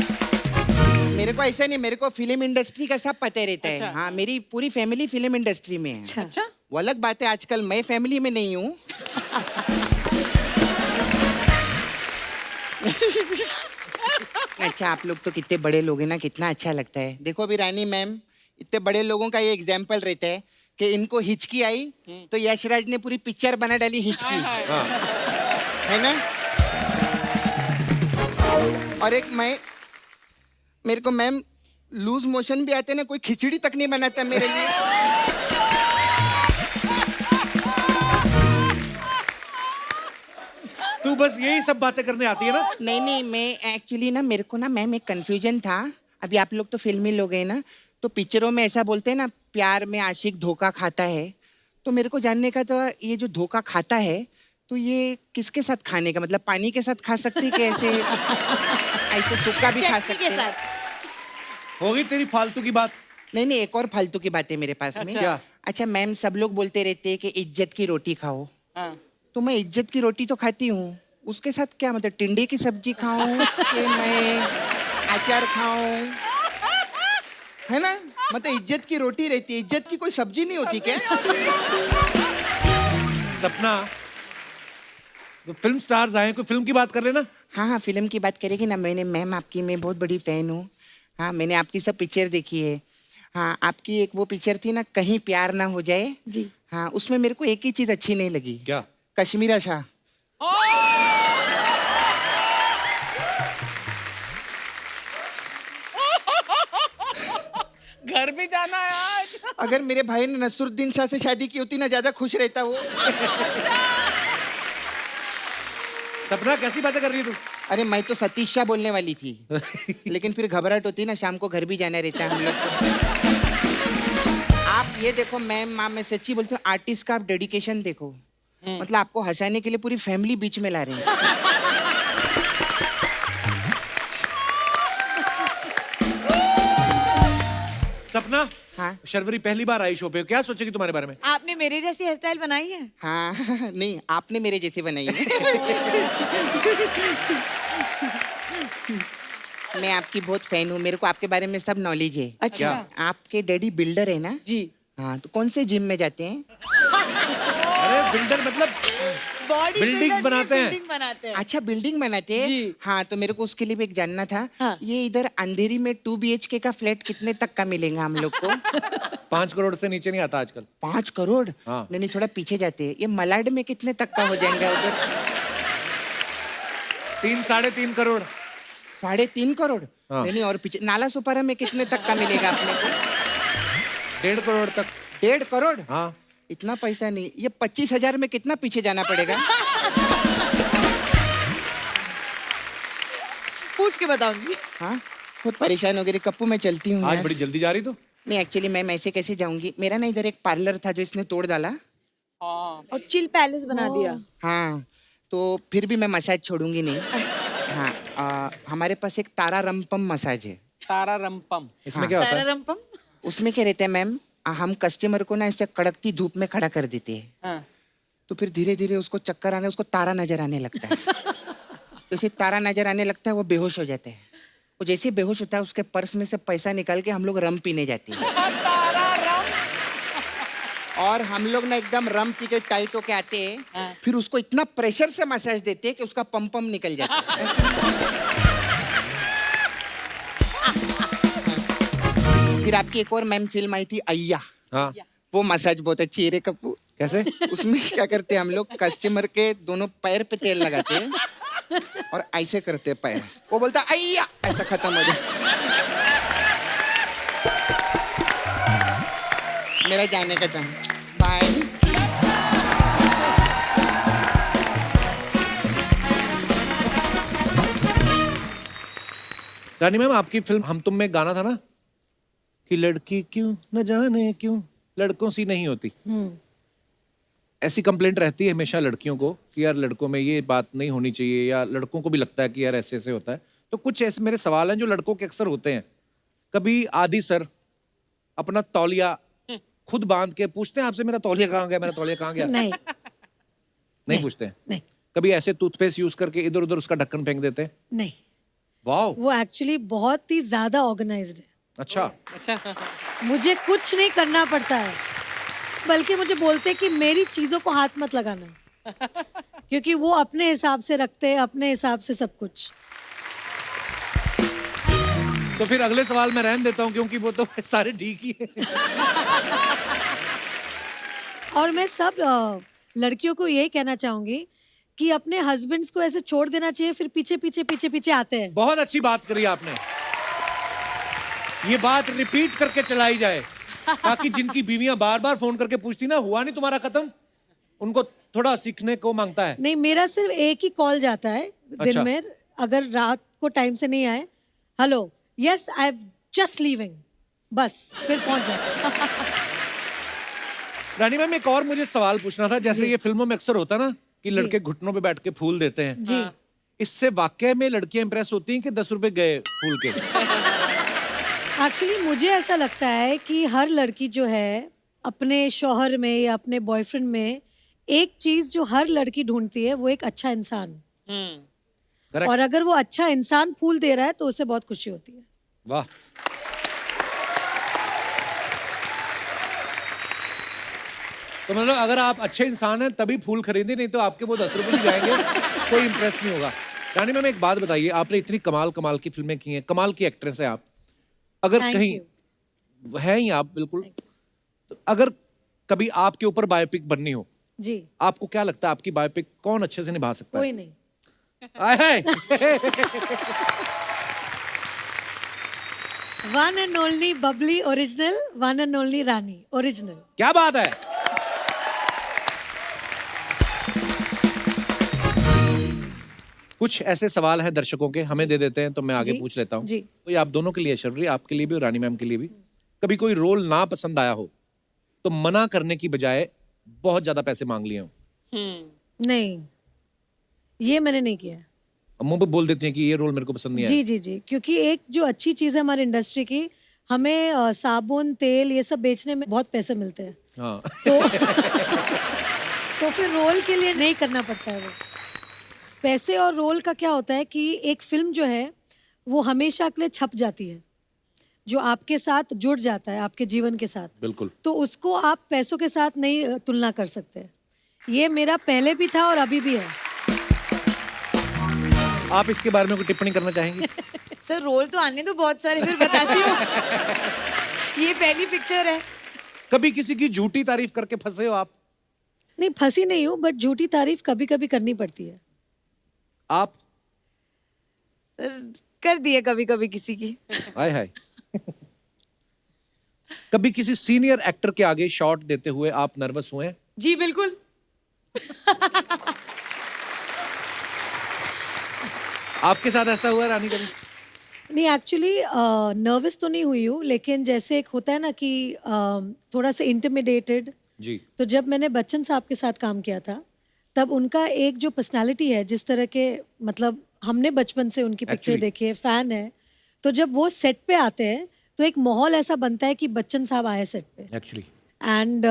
S3: मेरे को ऐसा नहीं, मेरे को फिल्म इंडस्ट्री का सब पता रहता है। हाँ, मेरी पूरी फैमिली फिल्म इंडस्ट्री में है।
S4: अच्छा।
S3: वो अलग बात है, आजकल मैं फैमिली में नहीं हूँ। अच्छा, आप लोग तो कितने बड़े लोग हैं ना, कितना अच्छा लगता है। देखो अभी रानी मैम, इतने बड़े लोगों का ये एग्जाम्पल रहता है कि इनको हिचकी आई तो यशराज ने पूरी पिक्चर बना डाली हिचकी, है ना। और एक मेरे को मैम लूज मोशन भी आते ना, कोई खिचड़ी तक नहीं बनाता मेरे लिए।
S1: तू बस यही सब बातें करने आती है ना?
S3: नहीं, मैं एक्चुअली ना, मेरे को ना मैम एक कंफ्यूजन था। अभी आप लोग तो फिल्मी लोग हैं ना, तो पिक्चरों में ऐसा बोलते हैं ना, प्यार में आशिक धोखा खाता है। तो मेरे को जानने का था, ये जो धोखा खाता है तो ये किसके साथ खाने का, मतलब पानी के साथ खा सकते हैं कि ऐसे सूखा भी खा
S5: चटनी
S3: सकते
S5: के
S3: हैं?
S5: साथ।
S1: होगी तेरी फालतू की बात।
S3: नहीं, एक और फालतू की बात है मेरे पास में।
S1: क्या?
S3: अच्छा मैम, सब लोग बोलते रहते हैं कि इज्जत की रोटी खाओ।
S4: हाँ।
S3: तो मैं इज्जत की रोटी तो खाती हूँ, उसके साथ क्या, मतलब टिंडे की सब्जी खाऊं कि मैं अचार खाऊं, है ना। मतलब इज्जत की रोटी रहती है, इज्जत की कोई सब्जी नहीं होती क्या?
S1: सपना, तो फिल्म स्टार्स आए, कोई फिल्म की बात कर लेना।
S3: हाँ, फिल्म की बात करेगी ना। मैम आपकी मैं बहुत बड़ी फैन हूँ। हाँ, मैंने आपकी सब पिक्चर देखी है। हाँ, आपकी एक वो पिक्चर थी ना, कहीं प्यार ना हो जाए
S2: जी।
S3: हाँ, उसमें मेरे को एक ही चीज अच्छी नहीं लगी।
S1: क्या?
S3: कश्मीरा शाह।
S4: घर भी जाना है आज।
S3: अगर मेरे भाई ने नसरुद्दीन शाह से शादी की होती ना, ज्यादा खुश रहता वो।
S1: सपना, कैसी बातें कर रही है तू?
S3: अरे मैं तो सतीश शाह बोलने वाली थी लेकिन फिर घबराहट होती है ना, शाम को घर भी जाना रहता है हम लोग को। आप ये देखो मैम, माँ मैं सच्ची बोलती हूँ, आर्टिस्ट का आप डेडिकेशन देखो। मतलब आपको हंसाने के लिए पूरी फैमिली बीच में ला रहे हैं।
S1: सपना,
S3: हाँ
S1: शर्वरी पहली बार आई शो पे, क्या सोचेगी तुम्हारे बारे में?
S5: आपने मेरे जैसी हेयर स्टाइल बनाई है?
S3: हाँ नहीं, आपने मेरे जैसे बनाई है। मैं आपकी बहुत फैन हूँ, मेरे को आपके बारे में सब नॉलेज है।
S5: अच्छा।
S3: आपके डैडी बिल्डर है ना?
S5: जी।
S3: हाँ, तो कौन से जिम में जाते हैं?
S1: अरे बिल्डर मतलब
S5: बॉडी
S1: बिल्डिंग्स बनाते हैं।
S5: बिल्डिंग बनाते हैं।
S3: अच्छा, बिल्डिंग बनाते हैं।
S5: जी।
S3: हाँ, तो मेरे को उसके लिए भी एक जानना था।
S5: हाँ।
S3: ये इधर अंधेरी में 2 BHK का फ्लैट कितने तक का मिलेगा हम लोग को?
S1: 5 करोड़ से नीचे नहीं आता आजकल।
S3: 5 करोड़?
S1: हाँ।
S3: नहीं, थोड़ा पीछे जाते हैं। ये मलाड में कितने तक का हो जाएगा उधर?
S1: 3-3.5 करोड़।
S3: 3.5 करोड़?
S1: हाँ।
S3: नहीं, और पीछे नाला सुपारा में कितने तक का मिलेगा अपने को?
S1: 1.5 करोड़ तक।
S3: 1.5 करोड़?
S1: हाँ।
S3: इतना पैसा नहीं। ये 25,000 में कितना पीछे जाना पड़ेगा?
S5: पूछ के बताऊंगी।
S3: हाँ, बहुत परेशान हो गई कप्पू, मैं चलती हूँ
S1: आज
S3: यार।
S1: बड़ी जल्दी जा रही तो।
S3: नहीं, एक्चुअली मैं ऐसे कैसे जाऊंगी? मेरा ना इधर एक पार्लर था जो इसने तोड़ डाला।
S5: और चिल पैलेस बना दिया।
S3: हाँ, तो फिर भी मैं मसाज छोड़ूंगी नहीं। हाँ, हमारे पास एक तारा रंपम मसाज है।
S4: तारा रंपम
S1: इसमें क्या होता है?
S5: तारारंपम?
S3: उसमें क्या रहता है मैम, हम कस्टमर को ना ऐसे कड़कती धूप में खड़ा कर देते हैं।
S4: हाँ।
S3: तो फिर धीरे धीरे उसको चक्कर आने, उसको तारा नजर आने लगता है। तो जैसे तारा नजर आने लगता है वो बेहोश हो जाता है। वो जैसे बेहोश होता है उसके पर्स में से पैसा निकाल के हम लोग रम पीने जाते हैं। और हम लोग ना एकदम रम पी के टाइट होके आते हैं। फिर उसको इतना प्रेशर से मसाज देते हैं कि उसका पम निकल जाता है। फिर आपकी एक और मैम फिल्म आई थी अय्या।
S1: हाँ।
S3: वो मसाज बहुत अच्छी है रे कप्पू।
S1: कैसे?
S3: उसमें क्या करते हैं हम लोग, कस्टमर के दोनों पैर पे तेल लगाते हैं और ऐसे करते हैं पैर, वो बोलता अय्या, ऐसा खत्म हो जाए। मेरा जाने का टाइम, बाय।
S1: रानी मैम, आपकी फिल्म हम तुम में गाना था ना कि लड़की क्यों न जाने क्यों लड़कों सी नहीं होती। ऐसी कंप्लेंट रहती है हमेशा लड़कियों को कि यार लड़कों में ये बात नहीं होनी चाहिए, या लड़कों को भी लगता है कि यार ऐसे ऐसे होता है। तो कुछ ऐसे मेरे सवाल हैं जो लड़कों के अक्सर होते हैं। कभी आदि सर अपना तौलिया खुद बांध के पूछते हैं आपसे, मेरा तौलिया कहाँ गया, मेरा तौलिया कहाँ गया?
S2: नहीं
S1: नहीं पूछते हैं?
S2: नहीं
S1: कभी ऐसे टूथपेस्ट यूज करके इधर उधर उसका ढक्कन फेंक देते हैं?
S2: नहीं,
S1: वाह,
S2: वो एक्चुअली बहुत ही ज्यादा ऑर्गेनाइज्ड है।
S1: अच्छा।
S4: अच्छा।
S2: मुझे कुछ नहीं करना पड़ता है, बल्कि मुझे बोलते हैं कि मेरी चीजों को हाथ मत लगाना, क्योंकि वो अपने हिसाब से रखते हैं, अपने हिसाब से सब कुछ।
S1: तो फिर अगले सवाल मैं रहने देता हूँ क्योंकि वो तो सारे ठीक ही है।
S2: और मैं सब लड़कियों को यही कहना चाहूंगी कि अपने हस्बैंड्स को ऐसे छोड़ देना चाहिए, फिर पीछे पीछे पीछे पीछे आते हैं।
S1: बहुत अच्छी बात करी आपने, ये बात रिपीट करके चलाई जाए ताकि जिनकी बीवियां बार बार फोन करके पूछती ना हुआ नहीं तुम्हारा खत्म, उनको थोड़ा सीखने को मांगता है।
S2: नहीं, मेरा सिर्फ एक ही कॉल जाता है दिन
S1: अच्छा।
S2: में, अगर रात को टाइम से नहीं आए, hello yes I am just leaving, बस फिर पहुंच जाते।
S1: रानी मैम, एक और मुझे सवाल पूछना था। जैसे ये फिल्मों में अक्सर होता ना कि लड़के घुटनों पे बैठ के फूल देते हैं,
S2: जी।
S1: इससे वाकई में लड़कियां इंप्रेस होती हैं कि 10 रुपए गए फूल के?
S2: एक्चुअली मुझे ऐसा लगता है कि हर लड़की जो है अपने शौहर में या अपने बॉयफ्रेंड में एक चीज जो हर लड़की ढूंढती है, वो एक अच्छा इंसान।
S1: Correct.
S2: और अगर वो अच्छा इंसान फूल दे रहा है तो उससे बहुत खुशी होती है।
S1: वाह। तो मतलब अगर आप अच्छे इंसान हैं तभी फूल खरीदे, नहीं तो आपके वो 10 रुपए भी जाएंगे, कोई इंप्रेस नहीं होगा। रानी मैम, एक बात बताइए, आपने इतनी कमाल कमाल की फिल्में की हैं, कमाल की एक्ट्रेस हैं आप, अगर
S2: Thank
S1: कहीं
S2: you.
S1: हैं ही आप बिल्कुल, तो अगर कभी आपके ऊपर बायोपिक बननी हो,
S2: जी,
S1: आपको क्या लगता है आपकी बायोपिक कौन अच्छे से निभा सकता है?
S2: कोई नहीं।
S1: आए हाय।
S2: One and only Babli original, one and only Rani original.
S1: क्या बात है। कुछ ऐसे सवाल हैं दर्शकों के, हमें दे देते हैं तो मैं आगे
S2: जी,
S1: पूछ लेता हूँ।
S2: जी।
S1: तो ये आप दोनों के लिए है, शर्वरी, आपके लिए भी और रानी मैम के लिए भी। कभी कोई रोल ना पसंद आया हो तो मना करने की बजाय बहुत ज्यादा पैसे मांग लिए हो?
S2: नहीं, ये मैंने नहीं किया।
S1: अब मुंह पे बोल देती हैं कि ये रोल मेरे को पसंद नहीं आया।
S2: जी जी जी, क्योंकि एक जो अच्छी चीज़ है हमारी इंडस्ट्री की, हमें साबुन तेल ये सब बेचने में बहुत पैसे मिलते हैं,
S1: हाँ।
S2: तो फिर रोल के लिए नहीं करना पड़ता है वो। पैसे और रोल का क्या होता है कि एक फिल्म जो है वो हमेशा के लिए छप जाती है, जो आपके साथ जुड़ जाता है आपके जीवन के साथ,
S1: बिल्कुल।
S2: तो उसको आप पैसों के साथ नहीं तुलना कर सकते। ये मेरा पहले भी था और अभी भी है।
S1: आप इसके बारे में कोई टिप्पणी करना चाहेंगी?
S5: सर रोल तो आने दो बहुत सारे, फिर बताती हूँ। ये पहली पिक्चर है।
S1: कभी किसी की झूठी तारीफ करके फंसे हो आप?
S2: नहीं, फंसी नहीं हूँ, बट झूठी तारीफ कभी कभी करनी पड़ती है।
S1: आप?
S5: सर कर दिए कभी कभी किसी की।
S1: हाय हाय। कभी किसी सीनियर एक्टर के आगे शॉट देते हुए आप नर्वस हुए हैं?
S5: जी बिल्कुल।
S1: आपके साथ ऐसा हुआ है रानी कभी?
S2: नहीं, एक्चुअली नर्वस तो नहीं हुई हूँ, लेकिन जैसे एक होता है ना कि थोड़ा सा इंटिमिडेटेड।
S1: जी।
S2: तो जब मैंने बच्चन साहब के साथ काम किया था, तब उनका एक जो पर्सनालिटी है, जिस तरह के, मतलब हमने बचपन से उनकी पिक्चर
S1: Actually.
S2: देखी है, फैन है, तो जब वो सेट पे आते हैं तो एक माहौल ऐसा बनता है कि बच्चन साहब आए सेट पे,
S1: एक्चुअली
S2: एंड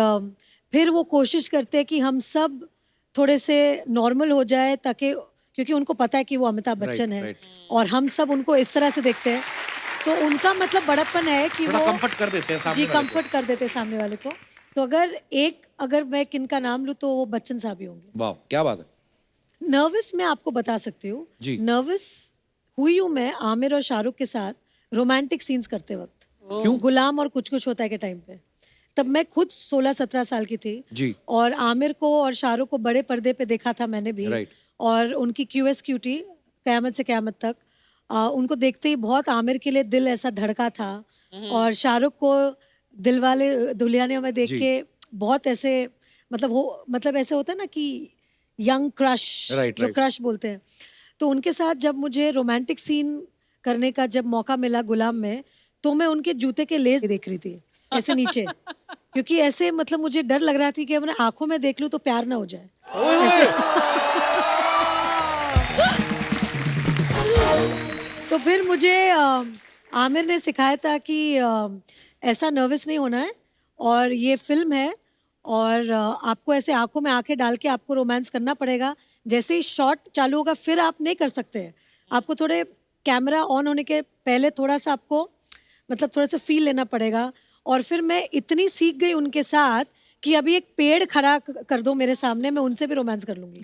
S2: फिर वो कोशिश करते हैं कि हम सब थोड़े से नॉर्मल हो जाए, ताकि, क्योंकि उनको पता है कि वो अमिताभ बच्चन है,
S1: right.
S2: और हम सब उनको इस तरह से देखते हैं, तो उनका मतलब बड़प्पन है कि
S1: थोड़ा
S2: वो
S1: कंफर्ट कर देते हैं सामने
S2: जी
S1: वाले को।
S2: कंफर्ट कर देते हैं सामने वाले को। तो अगर मैं किनका नाम लूँ तो वो बच्चन साहब ही होंगे।
S1: वाह, क्या बात है।
S2: नर्वस मैं आपको बता सकती हूँ,
S1: जी।
S2: नर्वस हुई हूँ मैं आमिर और शाहरुख के साथ रोमांटिक सीन्स करते वक्त।
S1: क्यों?
S2: गुलाम और कुछ कुछ होता है के टाइम पे, तब मैं खुद 16-17 साल की थी,
S1: जी।
S2: और आमिर को और शाहरुख को बड़े पर्दे पे देखा था मैंने भी,
S1: Right.
S2: और उनकी QS क्यूटी क़यामत से क़यामत तक, उनको देखते ही बहुत आमिर के लिए दिल ऐसा धड़का था, और शाहरुख को दिलवाले दुल्हनिया में देख
S1: जी।
S2: के बहुत ऐसे, मतलब ऐसे होता है ना कि यंग क्रश,
S1: Right,
S2: जो
S1: right.
S2: क्रश बोलते हैं, तो उनके साथ जब मुझे रोमांटिक सीन करने का जब मौका मिला गुलाम में, तो मैं उनके जूते के लेस देख रही थी ऐसे नीचे, क्योंकि ऐसे मतलब मुझे डर लग रहा थी कि अपने आंखों में देख लूं तो प्यार ना हो जाए ऐसे। तो फिर मुझे आमिर ने सिखाया था कि ऐसा नर्वस नहीं होना है, और ये फिल्म है, और आपको ऐसे आंखों में आंखें डाल के आपको रोमांस करना पड़ेगा। जैसे ही शॉट चालू होगा फिर आप नहीं कर सकते हैं, आपको थोड़े कैमरा ऑन होने के पहले थोड़ा सा आपको मतलब थोड़ा सा फील लेना पड़ेगा। और फिर मैं इतनी सीख गई उनके साथ कि अभी एक पेड़ खड़ा कर दो मेरे सामने, मैं उनसे भी रोमांस कर लूंगी।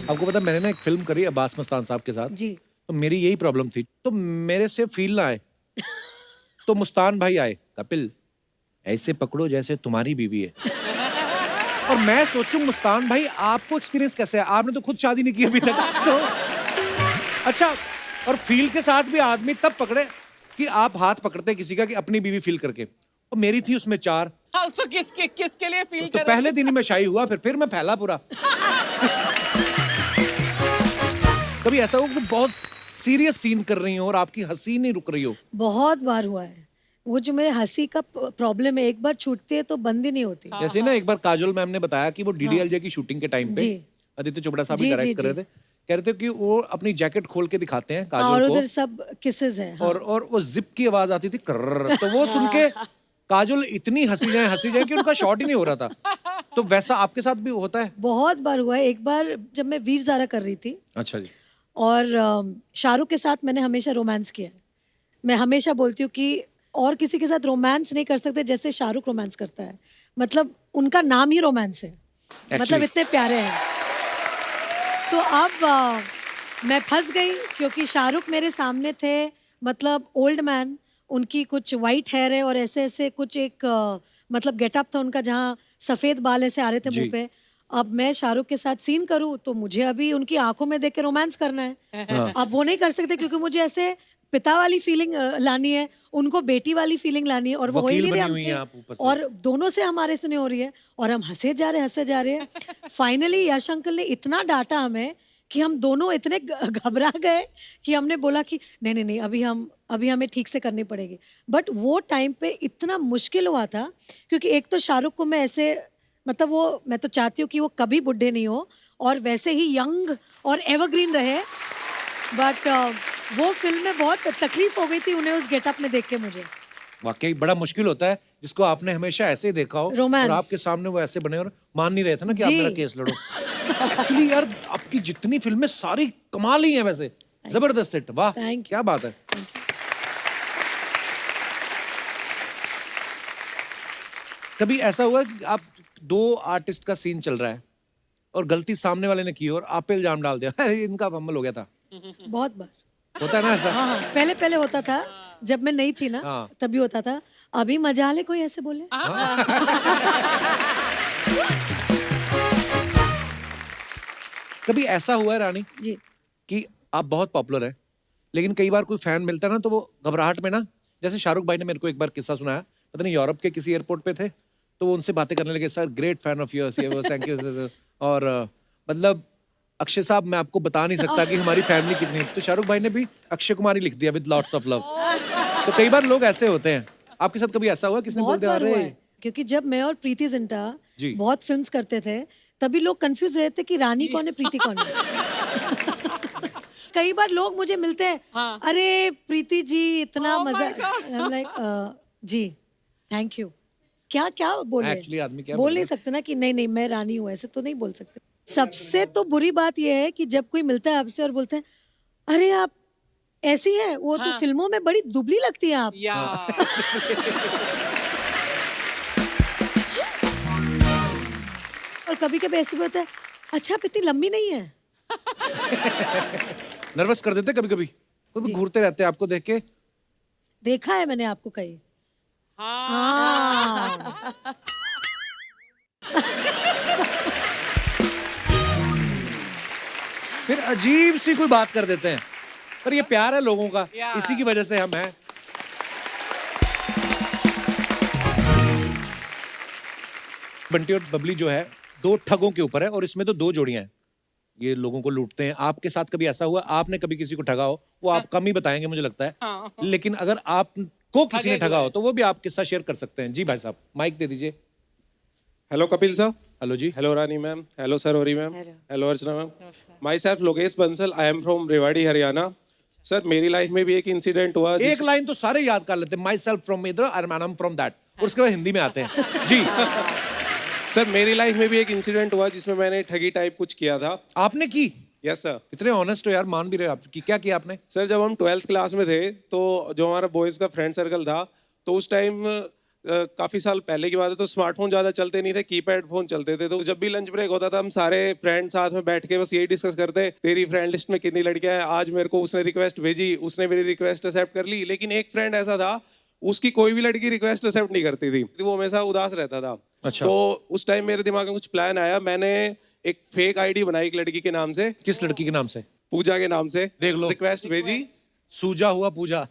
S1: आपको पता है, मैंने ना एक फिल्म करी अब्बास मस्तान साहब के साथ,
S2: जी।
S1: तो मेरी यही प्रॉब्लम थी, तो मेरे से फील ना आए, तो मुस्तान भाई आए, कपिल ऐसे पकड़ो जैसे तुम्हारी बीवी है। और मैं सोचूं मुस्तान भाई आपको एक्सपीरियंस कैसे है, आपने तो खुद शादी नहीं की अभी तक, तो अच्छा, और फील के साथ भी आदमी तब पकड़े कि आप हाथ पकड़ते हैं किसी का कि अपनी बीवी फील करके, और मेरी थी उसमें 4।
S4: हाँ, तो किसके लिए फील
S1: तो
S4: कर
S1: पहले दिन ही मैं शाही हुआ, फिर मैं फैला पूरा। कभी ऐसा हो कि बहुत सीरियस सीन कर रही हो और आपकी हंसी नहीं रुक रही हो?
S2: बहुत बार हुआ है, वो जो मेरे हंसी का प्रॉब्लम है, एक बार छूटती है तो बंद ही नहीं होती।
S1: जैसे ना एक बार काजोल मैम ने बताया कि वो DDLJ की शूटिंग के टाइम पे
S2: जी।
S1: आदित्य चोपड़ा साहब भी
S2: जी,
S1: डायरेक्ट
S2: जी,
S1: कर रहे थे, कह रहे थे कि वो अपनी जैकेट खोल के दिखाते हैं
S2: और
S1: काजोल
S2: उधर
S1: को,
S2: सब किसेस है। हाँ।
S1: और वो जिप की आवाज आती थी कर्र, तो वो सुन के काजोल इतनी हंसी जाए कि उनका शॉट ही नहीं हो रहा था। तो वैसा आपके साथ भी होता है?
S2: बहुत बार हुआ है। एक बार जब मैं वीर ज़ारा कर रही थी,
S1: अच्छा जी।
S2: और शाहरुख के साथ मैंने हमेशा रोमांस किया है। मैं हमेशा बोलती हूँ कि और किसी के साथ रोमांस नहीं कर सकते जैसे शाहरुख रोमांस करता है, मतलब उनका नाम ही रोमांस है, मतलब इतने प्यारे हैं। तो अब मैं फंस गई क्योंकि शाहरुख मेरे सामने थे, मतलब ओल्ड मैन, उनकी कुछ वाइट हेयर है और ऐसे ऐसे कुछ एक मतलब गेटअप था उनका जहाँ सफ़ेद बाल ऐसे आ रहे थे मुंह पे। अब मैं शाहरुख के साथ सीन करूँ तो मुझे अभी उनकी आंखों में देख के रोमांस करना है। अब वो नहीं कर सकते क्योंकि मुझे ऐसे पिता वाली फीलिंग लानी है, उनको बेटी वाली फीलिंग लानी है, और वो हो ही
S1: वकील
S2: नहीं रहे
S1: बनी हुई हैं आप
S2: हमसे,
S1: ऊपर से।
S2: और दोनों से हमारे से नहीं हो रही है, और हम हंसे जा रहे हैं। फाइनली यश अंकल ने इतना डांटा हमें कि हम दोनों इतने घबरा गए कि हमने बोला कि नहीं, अभी हमें ठीक से करनी पड़ेगी। बट वो टाइम पे इतना मुश्किल हुआ था, क्योंकि एक तो शाहरुख को मैं ऐसे, मतलब वो, मैं तो चाहती हूँ कि वो कभी बुढ़े नहीं हो और वैसे ही यंग और एवरग्रीन रहे, बट वो फिल्म में बहुत तकलीफ हो गई थी उन्हें उस गेटअप में देख के मुझे।
S1: वाकई बड़ा मुश्किल होता है जिसको आपने हमेशा ऐसे ही देखा हो
S2: Romance.
S1: और आपके सामने वो ऐसे बने और मान नहीं रहे थे ना कि आप
S2: जी।
S1: मेरा केस लड़ो। एक्चुअली यार आपकी जितनी फिल्में सारी कमाल ही हैं वैसे, जबरदस्त हिट, वाह
S2: Thank you.
S1: क्या बात है। कभी ऐसा हुआ कि आप दो आर्टिस्ट का सीन चल रहा है और गलती सामने वाले ने की और आप पे इल्जाम डाल दिया, अरे इनका फंबल हो गया था,
S2: बहुत बार।
S1: होता है ना ऐसा?
S2: हाँ, पहले होता था, जब मैं नहीं थी ना,
S1: हाँ।
S2: तभी होता था। अभी मजाल है कोई ऐसे बोले?
S1: कभी ऐसा हुआ है रानी
S2: जी।
S1: कि आप बहुत पॉपुलर हैं, लेकिन कई बार कोई फैन मिलता है ना तो वो घबराहट में ना, जैसे शाहरुख भाई ने मेरे को एक बार किस्सा सुनाया, पता नहीं यूरोप के किसी एयरपोर्ट पे थे, तो वो उनसे बातें करने लगे, sir great fan of yours, ये वो, थैंक यू, और मतलब अक्षय साहब मैं आपको बता नहीं सकता कि हमारी फैमिली कितनी है, तो शाहरुख भाई ने भी अक्षय कुमार ही लिख दिया विद लॉट्स ऑफ लव। तो कई बार लोग ऐसे होते हैं, आपके साथ कभी ऐसा हुआ किसने बोल
S2: बहुत
S1: दिया
S2: बार हुआ
S1: अरे
S2: है, क्योंकि जब मैं और प्रीति जिंटा
S1: जी।
S2: बहुत फिल्म्स करते थे, तभी लोग कंफ्यूज रहते कि रानी कौन है, प्रीति कौन है। कई बार लोग मुझे मिलते हैं, अरे प्रीति जी इतना मजा, लाइक जी थैंक यू, क्या बोले,
S1: Actually आदमी क्या
S2: बोल
S1: बोले?
S2: नहीं सकते ना कि नहीं मैं रानी हूँ, ऐसे तो नहीं बोल सकते। सबसे तो बुरी बात यह है कि जब कोई मिलता है आपसे और बोलते हैं अरे आप ऐसी है, वो तो फिल्मों में बड़ी दुबली लगती है आप।
S4: या
S2: और कभी कभी ऐसे भी होता है, अच्छा आप इतनी लंबी नहीं है।
S1: नर्वस कर देते कभी कभी, वो घूरते रहते हैं आपको देख के।
S2: देखा है मैंने आपको कहीं। हाँ।
S1: फिर अजीब सी कोई बात कर देते हैं, पर ये प्यार है लोगों का,
S4: Yeah.
S1: इसी की वजह से हम हैं। बंटी और बबली जो है दो ठगों के ऊपर है, और इसमें तो दो जोड़ियां हैं, ये लोगों को लूटते हैं। आपके साथ कभी ऐसा हुआ आपने कभी किसी को ठगा हो? वो आप कम ही बताएंगे मुझे लगता है, लेकिन अगर आपको किसी ने ठगा हो तो वो भी आप किस्सा शेयर कर सकते हैं। जी भाई साहब माइक दे दीजिए।
S9: Hello Kapil sir.
S1: हेलो जी।
S9: Hello Rani ma'am. हेलो सरोरी ma'am. Hello Archana ma'am. My self Lokesh Bansal, I am from Rewari Haryana. Sir मेरी लाइफ में भी एक इंसिडेंट हुआ।
S1: एक लाइन तो सारे याद कर लेते हैं, माई सेल्फ फ्रॉम इधर and I am from that, और उसके बाद हिंदी में आते हैं। जी।
S9: सर मेरी लाइफ में भी एक इंसिडेंट हुआ जिसमें मैंने ठगी टाइप कुछ किया था।
S1: आपने की?
S9: Yes sir.
S1: इतने ऑनेस्ट हो यार, मान भी रहे हो आप कि क्या किया आपने?
S9: सर जब हम 12th क्लास में थे तो जो हमारा बॉयज़ का फ्रेंड सर्कल था, तो उस टाइम काफ़ी साल पहले की बात है, तो स्मार्टफोन ज़्यादा चलते नहीं थे, कीपैड फोन चलते थे। तो जब भी लंच ब्रेक होता था हम सारे फ्रेंड साथ में बैठ के बस यही डिस्कस करते, तेरी फ्रेंड लिस्ट में कितनी लड़कियां हैं, आज मेरे को उसने रिक्वेस्ट भेजी, उसने मेरी रिक्वेस्ट एक्सेप्ट कर ली। लेकिन एक फ्रेंड ऐसा था उसकी कोई भी लड़की रिक्वेस्ट एक्सेप्ट नहीं करती थी, वो हमेशा उदास रहता था।
S1: अच्छा।
S9: तो उस टाइम मेरे दिमाग में कुछ प्लान आया, मैंने एक फेक आईडी बनाई एक लड़की के नाम से।
S1: किस लड़की के नाम से?
S9: पूजा के नाम से।
S1: देख लो।
S9: रिक्वेस्ट भेजी,
S1: सूजा हुआ पूजा।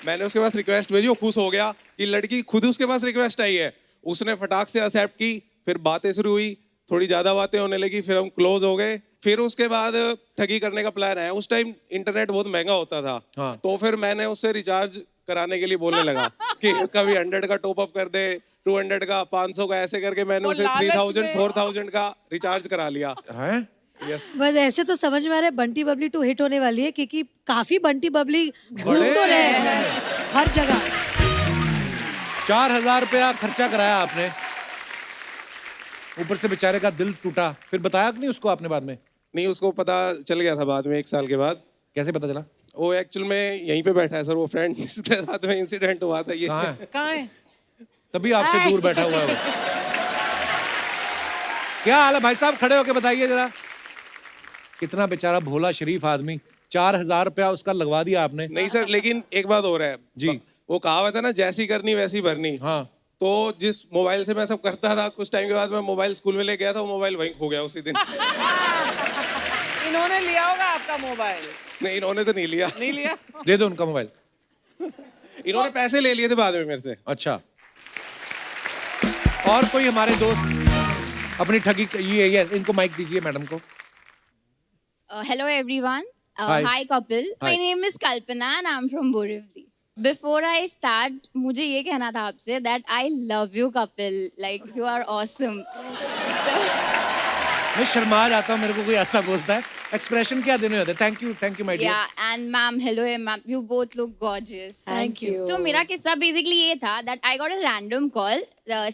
S9: मैंने उसके पास रिक्वेस्ट भेजी, वो खुश हो गया कि लड़की खुद उसके पास रिक्वेस्ट आई है। उसने फटाक से एक्सेप्ट की, फिर बातें शुरू हुई, थोड़ी ज्यादा बातें होने लगी, फिर हम क्लोज हो गए। फिर उसके बाद ठगी करने का प्लान आया। उस टाइम इंटरनेट बहुत महंगा होता था।
S1: हाँ।
S9: तो फिर मैंने उससे रिचार्ज कराने के लिए बोलने लगा कि कभी 100 का टॉप अप कर दे, 200 का, 500 का, ऐसे करके मैंने
S4: वो
S9: उसे
S4: लालच
S9: 3000
S4: में।
S9: 4000 का रिचार्ज करा लिया।
S1: हैं?
S9: यस।
S2: बस ऐसे तो समझ में आ रहा है बंटी बबली 2 हिट होने वाली है, क्योंकि काफी बंटी बबली घूम तो रहे हैं हर जगह।
S1: 4000 रुपया खर्चा कराया आपने, ऊपर से बेचारे का दिल टूटा, फिर बताया कि नहीं उसको आपने बाद में?
S9: नहीं, उसको पता चल गया था बाद में, 1 साल के बाद।
S1: कैसे पता चला?
S9: वो एक्चुअल में यहीं पे बैठा है सर, वो फ्रेंड जिसके साथ में इंसिडेंट हुआ था ये।
S1: कहाँ है?
S4: कहाँ है?
S1: तभी आपसे दूर बैठा हुआ है वो। क्या हाल है भाई साहब, खड़े होके बताइए जरा। कितना बेचारा भोला शरीफ आदमी, 4000 रुपया उसका लगवा दिया आपने।
S9: नहीं सर, लेकिन एक बात हो रहा है
S1: जी।
S9: वो कहावत है ना, जैसी करनी वैसी भरनी।
S1: हाँ।
S9: तो जिस मोबाइल से मैं सब करता था, कुछ टाइम के बाद मैं मोबाइल स्कूल में ले गया था, वो मोबाइल वहीं खो गया उसी दिन।
S4: इन्होंने लिया होगा आपका मोबाइल।
S9: नहीं, इन्होंने तो नहीं लिया।
S4: नहीं लिया?
S1: दे दो उनका मोबाइल।
S9: इन्होंने पैसे ले लिए थे बाद में मेरे से।
S1: अच्छा, और कोई हमारे दोस्त अपनी ठगी ये इनको माइक दीजिए मैडम को।
S10: Hello everyone.
S1: Hi.
S10: Hi couple.
S1: Hi.
S10: My name is Kalpana and I'm from Borivali. Before I start, मुझे ये कहना था आपसे that I love you couple. Like you are awesome.
S1: मैं शर्मा जाता हूँ, मेरे को कोई ऐसा बोलता है, एक्सप्रेशन क्या देने होते हैं। Thank you my dear.
S10: Yeah, and ma'am, hello ma'am. You both look gorgeous.
S2: Thank you.
S10: So मेरा किस्सा basically ये था that I got a random call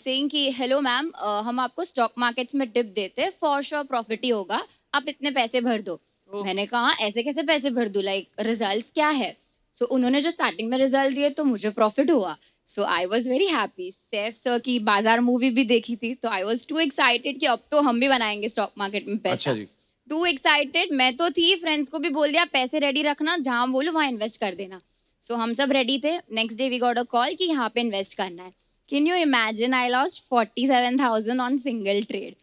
S10: saying कि hello ma'am, हम आपको stock markets में tip देते हैं, for sure profit ही होगा, आप इतने पैसे भर दो। मैंने कहा ऐसे कैसे पैसे भर दूँ, like results क्या है? So उन्होंने जो starting में result दिए तो मुझे profit हुआ। So I was very happy. Saif sir की बाजार मूवी भी देखी थी तो I was too excited कि अब तो हम भी बनाएंगे स्टॉक मार्केट में पैसा।
S1: अच्छा जी।
S10: टू एक्साइटेड मैं तो थी, फ्रेंड्स को भी बोल दिया पैसे रेडी रखना, जहाँ बोलो वहाँ इन्वेस्ट कर देना। सो हम सब रेडी थे। Next day we got a call कि यहाँ पे इन्वेस्ट करना है। Can you imagine I lost 47,000 on single trade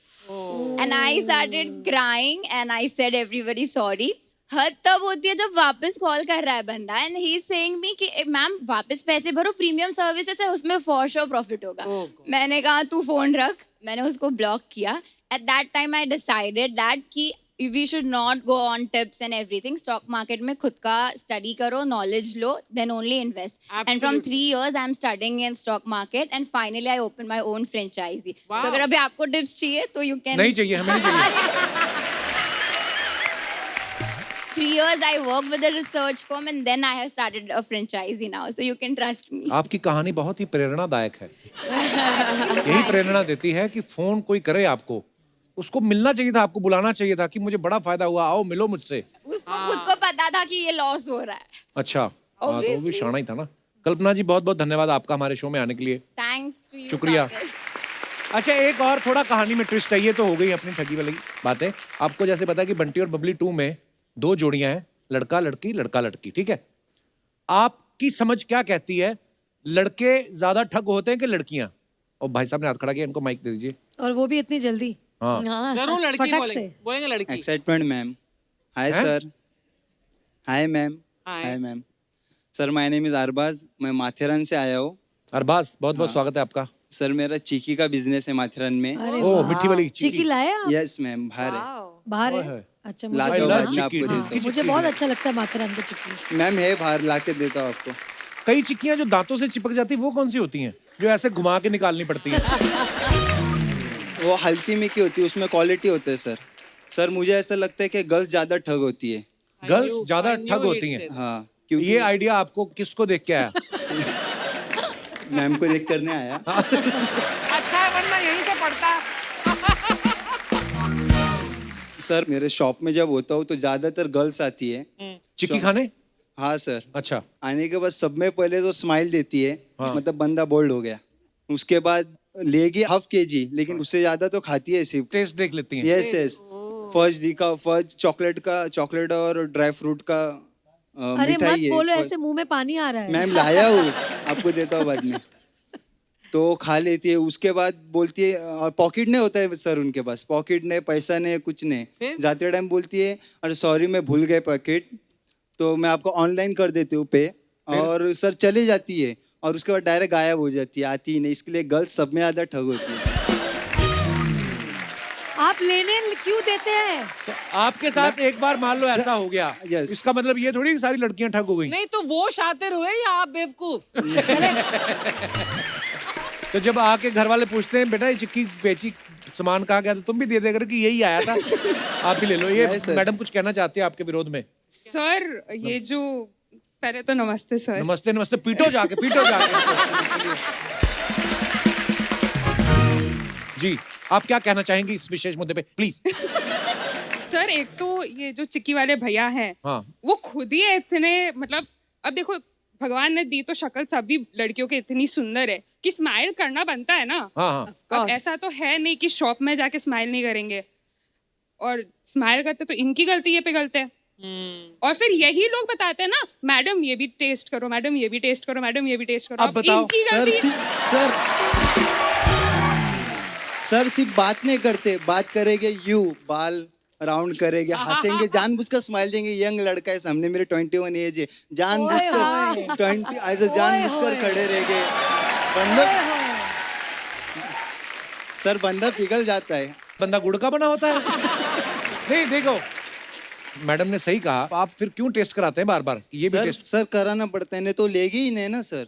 S10: and I started crying and I said everybody sorry. हद तब होती है जब वापस कॉल कर रहा है बंदा and he is saying me कि मैम वापस पैसे भरो, प्रीमियम सर्विसेज है उसमें फॉर श्योर प्रॉफिट होगा। मैंने कहा तू फोन रख, मैंने उसको ब्लॉक किया। At that time I decided that कि we should not go on tips and everything. Stock market में खुद का स्टडी करो, नॉलेज लो, then only invest. And from 3 years I am studying in stock market and finally I open my own franchise. तो अगर अभी आपको tips चाहिए तो यू कैन।
S1: नहीं चाहिए, हमें नहीं चाहिए।
S10: 3 years I worked with a research firm and then I have started a franchisee now, so you can trust me.
S1: आपकी कहानी बहुत ही प्रेरणादायक है। यही प्रेरणा देती है कि फोन कोई करे आपको, उसको मिलना चाहिए था, आपको बुलाना चाहिए था कि मुझे बड़ा फायदा हुआ, आओ मिलो मुझसे।
S10: उसको खुद को पता था कि ये लॉस हो रहा है।
S1: अच्छा, हाँ, तो वो भी शाना ही था ना। कल्पना जी बहुत बहुत धन्यवाद आपका हमारे शो में आने के लिए।
S10: Thanks to you.
S1: शुक्रिया। अच्छा, एक और थोड़ा कहानी में ट्विस्ट है। ये तो हो गई अपनी ठगी वाली बातें। आपको जैसे पता है कि बंटी और बबली 2 में 2 जोड़ियां हैं, लड़का लड़की लड़का लड़की, ठीक है। आपकी समझ क्या कहती है, लड़के ज्यादा ठग होते हैं कि लड़कियां? और भाई साहब ने हाथ खड़ा किया, इनको माइक दे दीजिए।
S2: और वो भी इतनी जल्दी।
S1: हाँ,
S4: जरूर लड़की
S2: फटक
S4: बोलेंगे,
S2: से।
S4: बोलेंगे लड़की।
S11: Excitement ma'am. Hi sir. Hi ma'am. Hi ma'am. Sir my name is Arbaz, मैं माथेरान से आया हूँ।
S1: अरबाज बहुत बहुत स्वागत है आपका।
S11: सर मेरा चीकी का बिजनेस है माथेरान में।
S1: ओह, मिट्टी वाली
S2: चिकी लाया आप?
S11: यस मैम, बाहर है।
S2: बाहर है? अच्छा,
S11: लाके
S2: मुझे
S11: बाद में
S1: चिक्की,
S11: आपको
S1: हाँ।
S11: देता हूँ।
S2: मुझे बहुत अच्छा लगता है माथेरान का चिक्की।
S11: मैम है बाहर, लाके देता हूँ आपको।
S1: कई चिक्कियां जो दांतों से चिपक जाती है वो कौन सी होती हैं, जो ऐसे घुमा के निकालनी पड़ती है?
S11: वो हल्की में की होती है, उसमें क्वालिटी होता है सर। सर मुझे ऐसा लगता है कि गर्ल्स ज्यादा ठग होती है।
S1: गर्ल्स ज्यादा ठग होती हैं?
S11: हाँ, क्योंकि
S1: ये आइडिया आपको किसको देख के आया?
S11: मैम को देख करने आया।
S4: अच्छा है, वरना यहीं से पढ़ता।
S11: सर मेरे शॉप में जब होता हूँ तो ज्यादातर गर्ल्स आती है
S1: चिक्की खाने।
S11: हाँ सर।
S1: अच्छा,
S11: आने के बाद सब में पहले तो स्माइल देती है,
S1: हाँ।
S11: मतलब बंदा बोल्ड हो गया। उसके बाद लेगी ½ kg, लेकिन उससे ज्यादा तो खाती है सिर्फ।
S1: टेस्ट देख लेती हैं।
S11: Yes yes. फर्ज दिखा, फर्ज चॉकलेट और ड्राई फ्रूट का
S2: अरे मत
S11: मिठाई है।
S2: बोलो, ऐसे मुंह में पानी आ रहा है।
S11: मैम लाया हूँ, आपको देता हूँ बाद में। तो खा लेती है, उसके बाद बोलती है, और पॉकेट नहीं होता है सर उनके पास, पॉकेट नहीं, पैसा नहीं, कुछ नहीं। जाते टाइम बोलती है अरे सॉरी मैं भूल गए पॉकेट, तो मैं आपको ऑनलाइन कर देती हूँ पे, और सर चली जाती है और उसके बाद डायरेक्ट गायब हो जाती है, आती ही नहीं। इसके लिए गर्ल्स सब में ज्यादा ठग होती है।
S2: आप लेने क्यों देते हैं?
S1: तो आपके साथ एक बार मान लो ऐसा हो गया,
S11: यस।
S1: इसका मतलब ये थोड़ी कि सारी लड़कियां ठग हो गई।
S4: नहीं तो वो शातिर हुए या आप बेवकूफ?
S1: तो जब आके घर वाले पूछते हैं बेटा ये चिक्की बेची, सामान कहाँ गया, तो तुम भी दे देगा कि यही आया था, आप भी ले लो। ये मैडम कुछ कहना चाहते हैं आपके विरोध में?
S12: सर ये जो, पहले तो नमस्ते सर।
S1: नमस्ते नमस्ते, पीटो जाके, पीटो जाके। जी, आप क्या कहना चाहेंगे इस विशेष मुद्दे पे, प्लीज?
S12: सर एक तो ये जो चिक्की वाले भैया हैं,
S1: हाँ।
S12: वो खुद ही इतने, मतलब अब देखो भगवान ने दी तो शक्ल सभी लड़कियों की इतनी सुंदर है कि स्माइल करना बनता है ना।
S1: हाँ हाँ।
S12: अब ऐसा तो है नहीं कि शॉप में जाके स्माइल नहीं करेंगे, और स्माइल करते तो इनकी गलती ये पे गलते हैं। और फिर यही लोग बताते हैं ना, मैडम ये भी टेस्ट करो, मैडम ये भी टेस्ट करो, मैडम ये भी टेस्ट करो।
S1: अब बताओ।
S12: इनकी
S11: सर
S12: गलती।
S11: सर सिर्फ बात नहीं करते, बात करेंगे यू बाल राउंड करेंगे, हंसेंगे, जानबूझकर स्माइल देंगे। यंग लड़का है सामने, मेरे 21 एज है, जानबूझकर 20 ऐसे जानबूझकर खड़े रहेंगे। बंदा सर बंदा पिघल जाता है।
S1: बंदा गुड़ का बना होता है। नहीं देखो, मैडम ने सही कहा, आप फिर क्यों टेस्ट कराते हैं बार बार? ये भी टेस्ट
S11: सर कराना पड़ता है, नहीं तो लेगी ही नहीं ना सर।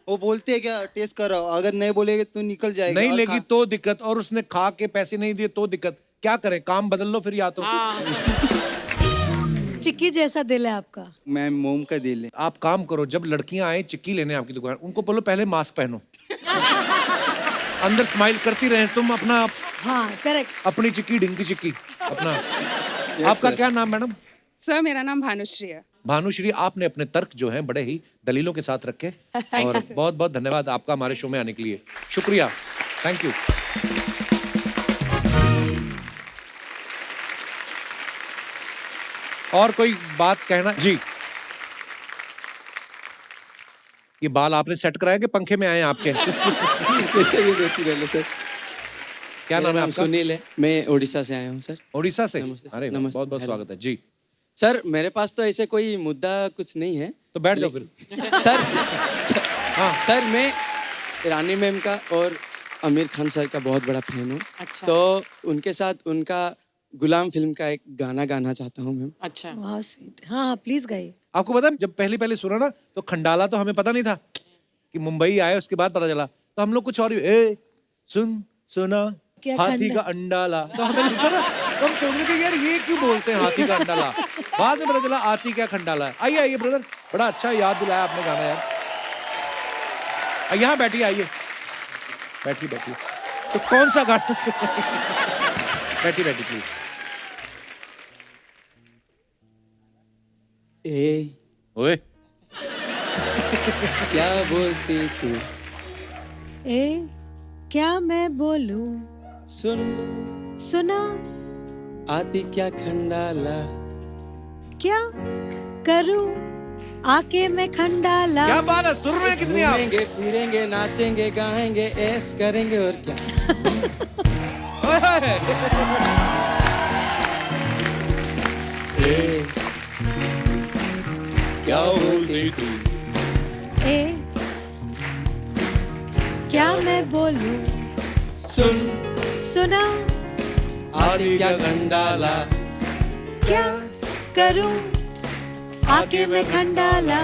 S11: वो बोलते हैं क्या टेस्ट कराओ, अगर नहीं बोलेगे तो निकल जाएगा।
S1: नहीं लेगी तो दिक्कत, और उसने खा के पैसे नहीं दिए तो दिक्कत। क्या करें, काम बदल लो फिर, या तो
S2: चिक्की जैसा दिल है आपका।
S11: मैम मोम का दिल है।
S1: आप काम करो, जब लड़कियां आए चिक्की लेने आपकी दुकान, उनको बोलो पहले मास्क पहनो, अंदर स्माइल करती रहे, तुम अपना
S2: हाँ करेक्ट।
S1: अपनी चिक्की ढिंकी चिक्की अपना। आपका क्या नाम मैडम?
S12: सर मेरा नाम भानुश्री है।
S1: भानुश्री, आपने अपने तर्क जो हैं बड़े ही दलीलों के साथ रखे, और बहुत बहुत धन्यवाद आपका हमारे शो में आने के लिए। शुक्रिया, थैंक यू। और कोई बात कहना? जी, ये बाल आपने सेट कराए कि पंखे में आए हैं आपके?
S13: सर
S1: क्या नाम है आपका?
S13: सुनील है, मैं उड़ीसा से आया हूँ सर।
S1: उड़ीसा से?
S13: नमस्ते सर।
S1: अरे
S13: नमस्ते,
S1: बहुत बहुत
S13: हेलो।
S1: स्वागत है जी।
S13: सर मेरे पास तो ऐसे कोई मुद्दा कुछ नहीं है।
S1: तो बैठ जाओ फिर।
S13: सर
S1: हाँ
S13: सर, मैं रानी मैम का और आमिर खान सर का बहुत बड़ा फैन हूँ।
S4: अच्छा।
S13: तो उनके साथ उनका गुलाम फिल्म का एक गाना गाना चाहता हूँ मैम।
S4: अच्छा।
S2: वाह स्वीट। हाँ हाँ प्लीज गाइए।
S1: आपको पता है, जब पहले पहले सुना ना तो खंडाला तो हमें पता नहीं था कि मुंबई आए, उसके बाद पता चला। तो हम लोग कुछ और ही, सुन सुना
S2: क्या
S1: हाथी का अंडाला, तो हमें लगता ना, तो हम सोच रहे थे यार ये क्यों बोलते हैं हाथी का अंडाला। बाद में पता चला हाथी क्या खंडाला है। आइए आइए ब्रदर, बड़ा अच्छा याद दिलाया आपने गाना यार। यहाँ बैठिए, आइए बैठिए बैठिए। तो कौन सा गाना बैठिए बैठिए प्लीज। ओए
S13: क्या बोलती तू?
S2: ए क्या मैं बोलूं?
S13: सुन
S2: सुना
S13: आती क्या खंडाला?
S2: क्या करूं आके मैं खंडाला?
S1: क्या बात है, सुर में कितनी आप।
S13: घूमेंगे फिरेंगे नाचेंगे गाएंगे ऐश करेंगे और क्या।
S1: क्या बोलती तू?
S2: ए क्या मैं बोलूं?
S13: सुन
S2: सुना
S13: आती क्या खंडाला?
S2: क्या करूं आके मैं खंडाला?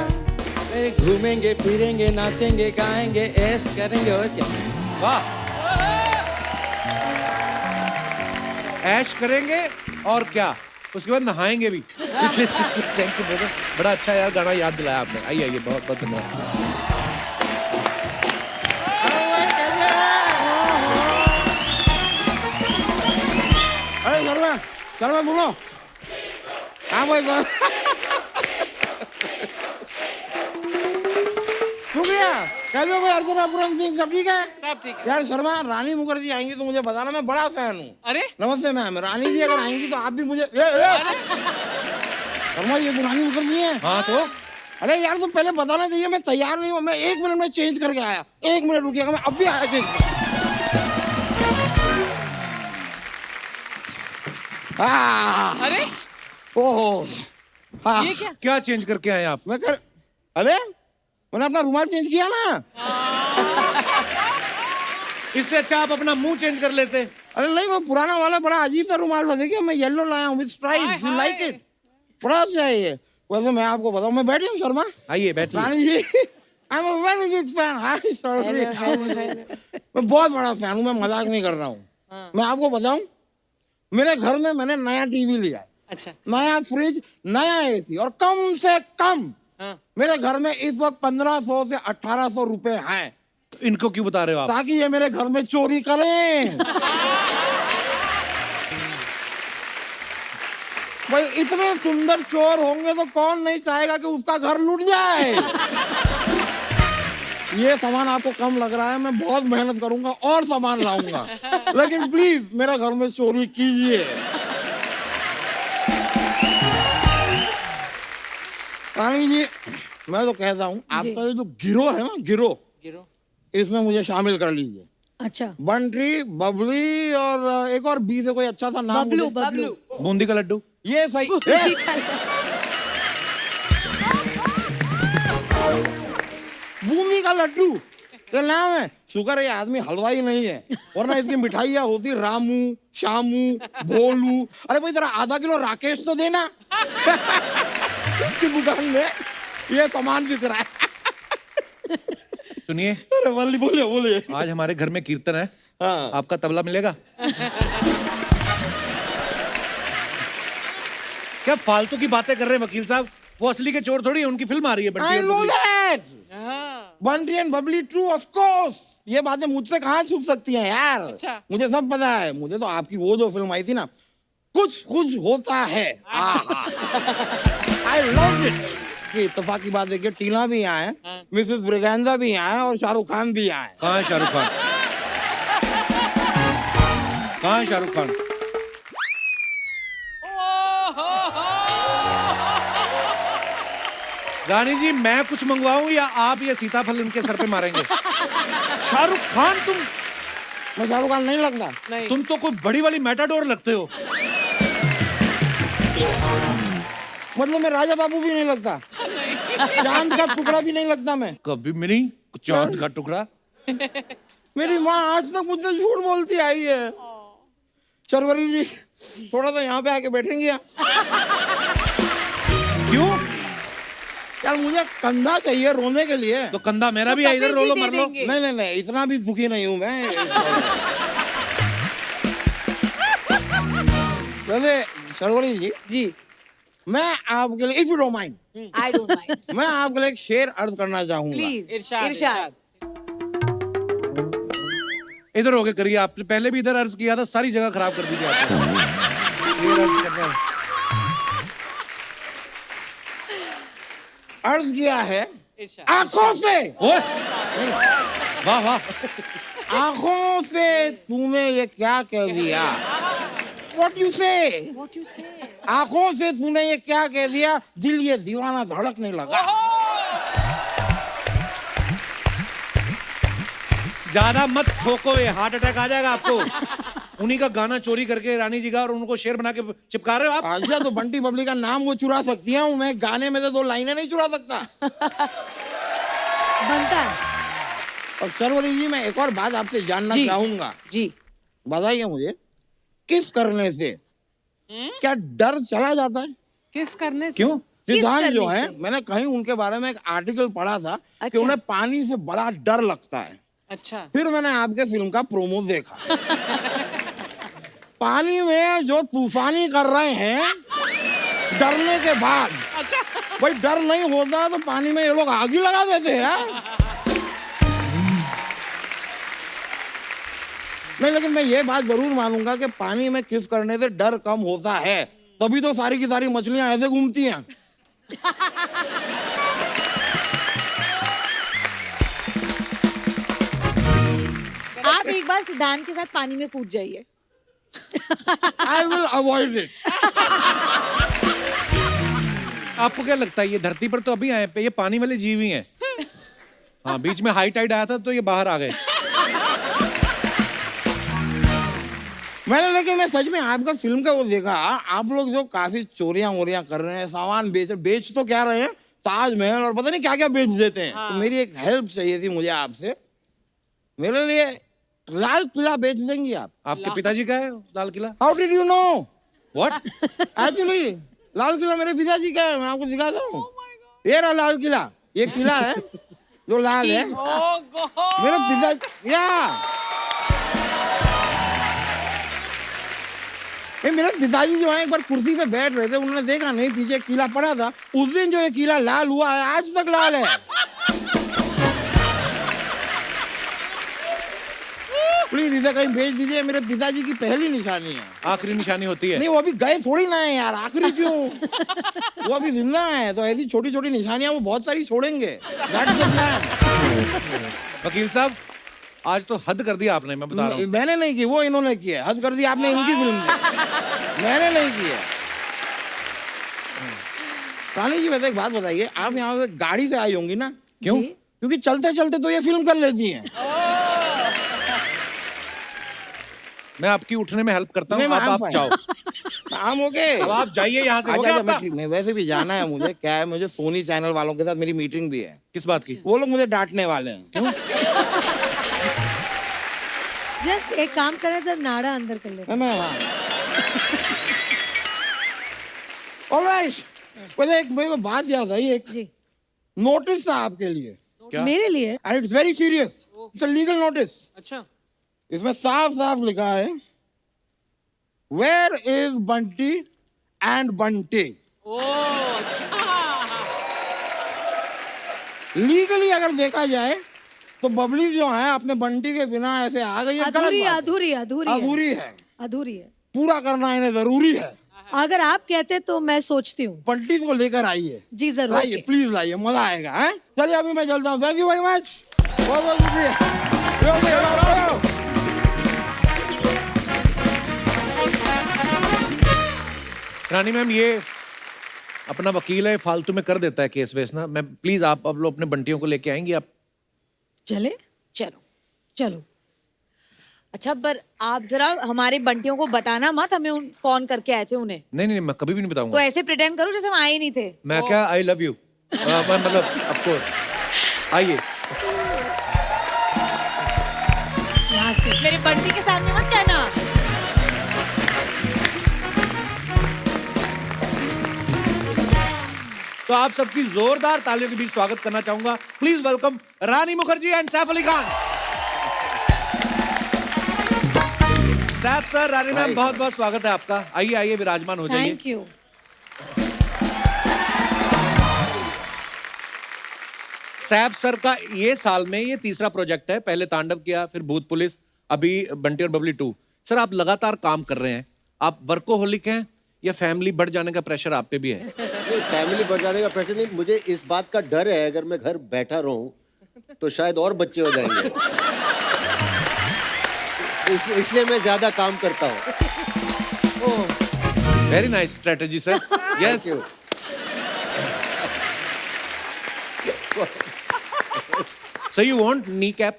S13: घूमेंगे फिरेंगे नाचेंगे गाएंगे ऐश करेंगे और क्या।
S1: वाह, ऐश करेंगे और क्या, उसके बाद नहाएंगे भी। थैंक यू ब्रदर, बड़ा अच्छा यार गाना याद दिलाया आपने। आइए आइए, बहुत बहुत धन्यवाद।
S7: अरे शर्मा, शर्मा बोलो। हाँ भाई बोलो। शुक्रिया। कैसे हो अर्जुन पूरन सिंह, सब ठीक है?
S4: सब ठीक है।
S7: यार शर्मा, रानी मुखर्जी आएंगी तो मुझे बताना, मैं बड़ा फैन हूँ।
S4: अरे
S7: नमस्ते मैम, रानी जी अगर आएंगी तो आप भी मुझे शर्मा, ये तो रानी मुखर्जी है।
S1: हाँ तो
S7: अरे यार तुम पहले बताना चाहिए, मैं तैयार नहीं हूँ, मैं 1 मिनट में चेंज करके आया। 1 मिनट रुकिएगा, मैं अब भी आया चेंज।
S4: अरे
S7: ओहो, हाँ।
S4: ये क्या?
S1: क्या चेंज करके आए आप?
S7: अरे मैंने अपना रुमाल चेंज किया ना।
S1: इससे अच्छा आप अपना मुंह चेंज कर लेते।
S7: अरे नहीं, वो पुराना वाला बड़ा अजीब सा रुमाल था, देखिए मैं येलो लाया हूँ with stripe, you like it, बड़ा अच्छा है ये। वैसे मैं आपको बताऊँ, मैं बैठी हूँ शर्मा।
S1: आइए बैठिए।
S7: Rani ji, I am a very big fan. Hi sorry, मैं बहुत बड़ा फैन हूँ, मैं मजाक नहीं कर रहा हूँ। मैं आपको बताऊँ, मेरे घर में मैंने नया टीवी लिया है,
S4: अच्छा,
S7: नया फ्रिज, नया एसी, और कम से कम
S4: हाँ।
S7: मेरे घर में इस वक्त 1500 से 1800 रुपए हैं।
S1: इनको क्यों बता रहे हो आप?
S7: ताकि ये मेरे घर में चोरी करें। भाई इतने सुंदर चोर होंगे तो कौन नहीं चाहेगा कि उसका घर लूट जाए। ये सामान आपको कम लग रहा है, मैं बहुत मेहनत करूंगा और सामान लाऊंगा, लेकिन प्लीज मेरे घर में चोरी कीजिए। रानी जी, मैं तो कहता हूँ आपका ये जो गिरोह है ना, गिरोह, इसमें मुझे शामिल कर लीजिए।
S2: अच्छा,
S7: बंटी, बबली और एक और बी से कोई अच्छा सा नाम
S2: बबलू,
S7: मुझे-
S2: बबलू।
S1: बूंदी का लड्डू।
S7: ये सही। बूंदी का लड्डू ये नाम है। शुक्र है ये आदमी हलवाई नहीं है, वरना इसकी मिठाइयाँ होती रामू, शामू, भोलू। अरे भाई जरा आधा किलो राकेश तो देना। इसकी दुकान में ये सामान बिक रहा है।
S1: सुनिए,
S7: अरे वाली बोलिए बोलिए।
S1: आज हमारे घर में कीर्तन है।
S7: हाँ।
S1: आपका तबला मिलेगा? क्या फालतू की बातें कर रहे हैं वकील साहब? वो असली के चोर थोड़ी है, उनकी फिल्म आ रही है बंटी
S7: I
S1: और
S7: know
S1: Babli.
S7: that. Bunty and Babli true of course. ये बातें मुझसे कहाँ छुप सकती हैं यार?
S4: अच्छा।
S7: मुझे सब पता है। मुझे तो आपकी वो जो फिल्म आई थी ना, कुछ कुछ होता है, आई लव इट। कि इत्तेफाक की बात देखिए, टीना भी यहाँ है, मिसेस ब्रिगेंजा भी यहाँ है और शाहरुख खान भी यहाँ है।
S1: कहाँ है शाहरुख खान? कहाँ है शाहरुख खान? रानी जी, मैं कुछ मंगवाऊं या आप ये सीताफल इनके सर पे मारेंगे? शाहरुख खान तुम?
S7: मैं शाहरुख खान नहीं लगता।
S4: नहीं।
S1: तुम तो कोई बड़ी वाली मेटाडोर लगते हो।
S7: मतलब मैं राजा बाबू भी नहीं लगता, चांद का टुकड़ा भी नहीं लगता मैं।
S1: कभी भी नहीं। चांद का टुकड़ा।
S7: मेरी माँ आज तक मुझसे झूठ बोलती आई है। शर्वरी जी, थोड़ा सा यहाँ पे आके बैठेंगे आप?
S1: क्यों?
S7: यार मुझे कंधा चाहिए रोने के लिए।
S1: तो कंधा मेरा भी है, इधर रो लो, मर लो।
S7: नहीं नहीं नहीं, इतना भी दुखी नहीं हूँ मैं। वैसे शर्वरी जी, मैं आपके लिए, if you don't mind,
S5: I don't mind,
S7: मैं आपके लिए एक शेर अर्ज करना चाहूंगा।
S5: प्लीज।
S4: इरशाद,
S5: इरशाद।
S1: इधर होके करिए। आपने पहले भी इधर अर्ज किया था, सारी जगह खराब कर दी थी आपने। ये अर्ज करना है।
S7: अर्ज किया है
S4: इरशाद।
S7: आंखों से।
S1: ओए! वाह वाह।
S7: आंखों से तूने ये क्या कह दिया? What you say? आंखों से तूने ये क्या कह दिया? दिल ये दीवाना धड़कने लगा।
S1: ज्यादा मत ठोको, ये हार्ट अटैक आ जाएगा आपको। उन्हीं का गाना चोरी करके रानी जी का, और उनको शेर बना के चिपका रहे हो आप।
S7: अच्छा, तो बंटी बबली का नाम वो चुरा सकती हैं, मैं गाने में से 2 लाइनें नहीं चुरा सकता।
S2: बनता है।
S7: और शर्वरी जी, मैं एक और बात आपसे जानना चाहूंगा।
S5: जी,
S7: बताइए मुझे, किस करने से क्या डर चला जाता है?
S4: किस करने से?
S1: क्यों?
S7: सिद्धांत
S5: करने
S7: जो है,
S5: से?
S7: मैंने कहीं उनके बारे में एक आर्टिकल पढ़ा था कि
S5: अच्छा।
S7: उन्हें पानी से बड़ा डर लगता है।
S4: अच्छा।
S7: फिर मैंने आपके फिल्म का प्रोमो देखा। पानी में जो तूफानी कर रहे हैं डरने के बाद।
S4: अच्छा।
S7: भाई डर नहीं होता तो पानी में ये लोग आग ही लगा देते हैं यार। नहीं, लेकिन मैं ये बात जरूर मानूंगा कि पानी में किस करने से डर कम होता है, तभी तो सारी की सारी मछलियां ऐसे घूमती हैं।
S5: आप एक बार सिद्धांत के साथ पानी में कूद जाइए।
S7: I will avoid it.
S1: आपको क्या लगता है, ये धरती पर तो अभी आए पे, ये पानी वाले जीव ही हैं। हाँ, बीच में हाई टाइड आया था तो ये बाहर आ गए।
S7: मैंने, लेकिन मैं सच में आपका फिल्म का वो देखा, आप लोग जो काफी चोरियां वोरियां कर रहे हैं, सामान बेच तो क्या रहे हैं, ताजमहल और पता नहीं क्या क्या बेच देते हैं। तो मेरी एक हेल्प चाहिए थी मुझे आपसे, मेरे लिए लाल किला बेच देंगी आप?
S1: आपके पिताजी का है Lal Qila?
S7: How did you know?
S1: What?
S7: Actually Lal Qila मेरे पिताजी का है, मैं आपको दिखाता हूँ। ये रहा लाल किला, ये किला है जो लाल है,
S4: Oh God!
S7: मेरे पिताजी। मेरे पिताजी जो है एक बार कुर्सी पे बैठ रहे थे, उन्होंने देखा नहीं पीछे किला पड़ा था, उस दिन जो ये किला लाल हुआ है आज तक लाल है। प्लीज इसे कहीं भेज दीजिए, मेरे पिताजी की पहली निशानी है।
S1: आखिरी निशानी होती है।
S7: नहीं, वो अभी गए थोड़ी ना है यार, आखिरी क्यों? वो अभी जिंदा है, तो ऐसी छोटी छोटी निशानियां वो बहुत सारी छोड़ेंगे। That's the plan।
S1: वकील साहब, आज तो हद कर दिया आपने, मैं बता रहा हूँ।
S7: मैंने नहीं की, वो इन्होंने की है। हद कर दी आपने इनकी फिल्म में, मैंने नहीं की है। रानी जी, वैसे एक बात बताइए, आप यहाँ पे गाड़ी से आई होंगी ना?
S1: क्यों?
S7: क्योंकि चलते चलते तो ये फिल्म कर लेती हैं।
S1: मैं आपकी उठने में हेल्प करता हूँ,
S7: नहीं,
S1: अब
S7: I'm
S1: आप
S7: fine.
S1: जाओ।
S7: काम हो गए।
S1: अब आप जाइए यहाँ से, हो
S7: अच्छा
S1: गया
S7: अच्छा,
S1: आपका?
S7: मैं वैसे भी जाना है मुझे। क्या है, मुझे सोनी चैनल वालों के साथ मेरी मीटिंग भी है।
S1: किस बात की?
S7: वो लोग मुझे डांटने वाले हैं। क्यों?
S2: जस्ट एक काम करें तो नाड़ा अंदर कर ले।
S7: मैं हाँ। ऑलराइट, पहले एक मेरे को बात याद आई, एक
S2: जी।
S7: नोटिस था आपके लिए।
S1: क्या?
S2: मेरे लिए?
S7: And it's very serious, it's a legal notice.
S4: अच्छा।
S7: इसमें साफ साफ लिखा है, where is Bunty and Bunty.
S4: Oh अच्छा।
S7: लीगली अगर देखा जाए तो बबली जो है अपने बंटी के बिना ऐसे आ गई है, गलत
S2: अधूरी
S7: बात है।
S2: अधूरी अधूरी है।
S7: अधूरी है,
S2: अधूरी है।
S7: पूरा करना इन्हें जरूरी है।
S2: अगर आप कहते तो मैं सोचती हूँ।
S7: बंटी को लेकर आइए।
S2: जी जरूर।
S7: लाइए, प्लीज लाइए, मजा आएगा। हैं? चलिए अभी मैं चलता हूँ। Thank you very much. बहुत बहुत शुक्रिया।
S1: रानी मैम, ये अपना वकील है, फालतू में कर देता है केस वेस ना। मैं प्लीज, आप अब लोग अपने बंटियों को लेके आएंगी आप?
S2: चले?
S5: चलो
S2: चलो।
S5: अच्छा, पर आप जरा हमारे बंटियों को बताना मत हमें कौन करके आए थे उन्हें।
S1: नहीं नहीं, मैं कभी भी नहीं
S5: तो
S1: बताऊंगा।
S5: ऐसे प्रिटेंड करो जैसे हम आए ही नहीं थे।
S1: मैं क्या, आई लव यू, मतलब आपको आइए।
S2: यहाँ से
S5: मेरे बंटी के सामने मत कहना।
S1: तो आप सबकी जोरदार तालियों के बीच स्वागत करना चाहूंगा। Please welcome Rani Mukherjee and Saif Ali Khan. Saif sir, Rani ma'am, बहुत बहुत स्वागत है आपका। आइए आइए, विराजमान हो जाइए।
S2: Thank you.
S1: सैफ सर का ये साल में ये तीसरा प्रोजेक्ट है। पहले तांडव किया, फिर भूत पुलिस, अभी बंटी और बबली 2। सर, आप लगातार काम कर रहे हैं। आप वर्कोहोलिक हैं या फैमिली बढ़ जाने का प्रेशर आप पे भी है?
S6: नहीं, फैमिली बढ़ जाने का प्रेशर नहीं, मुझे इस बात का डर है अगर मैं घर बैठा रहूं तो शायद और बच्चे हो जाएंगे। इसलिए मैं ज्यादा काम करता हूँ।
S1: Very nice strategy sir. Yes. So you want kneecap?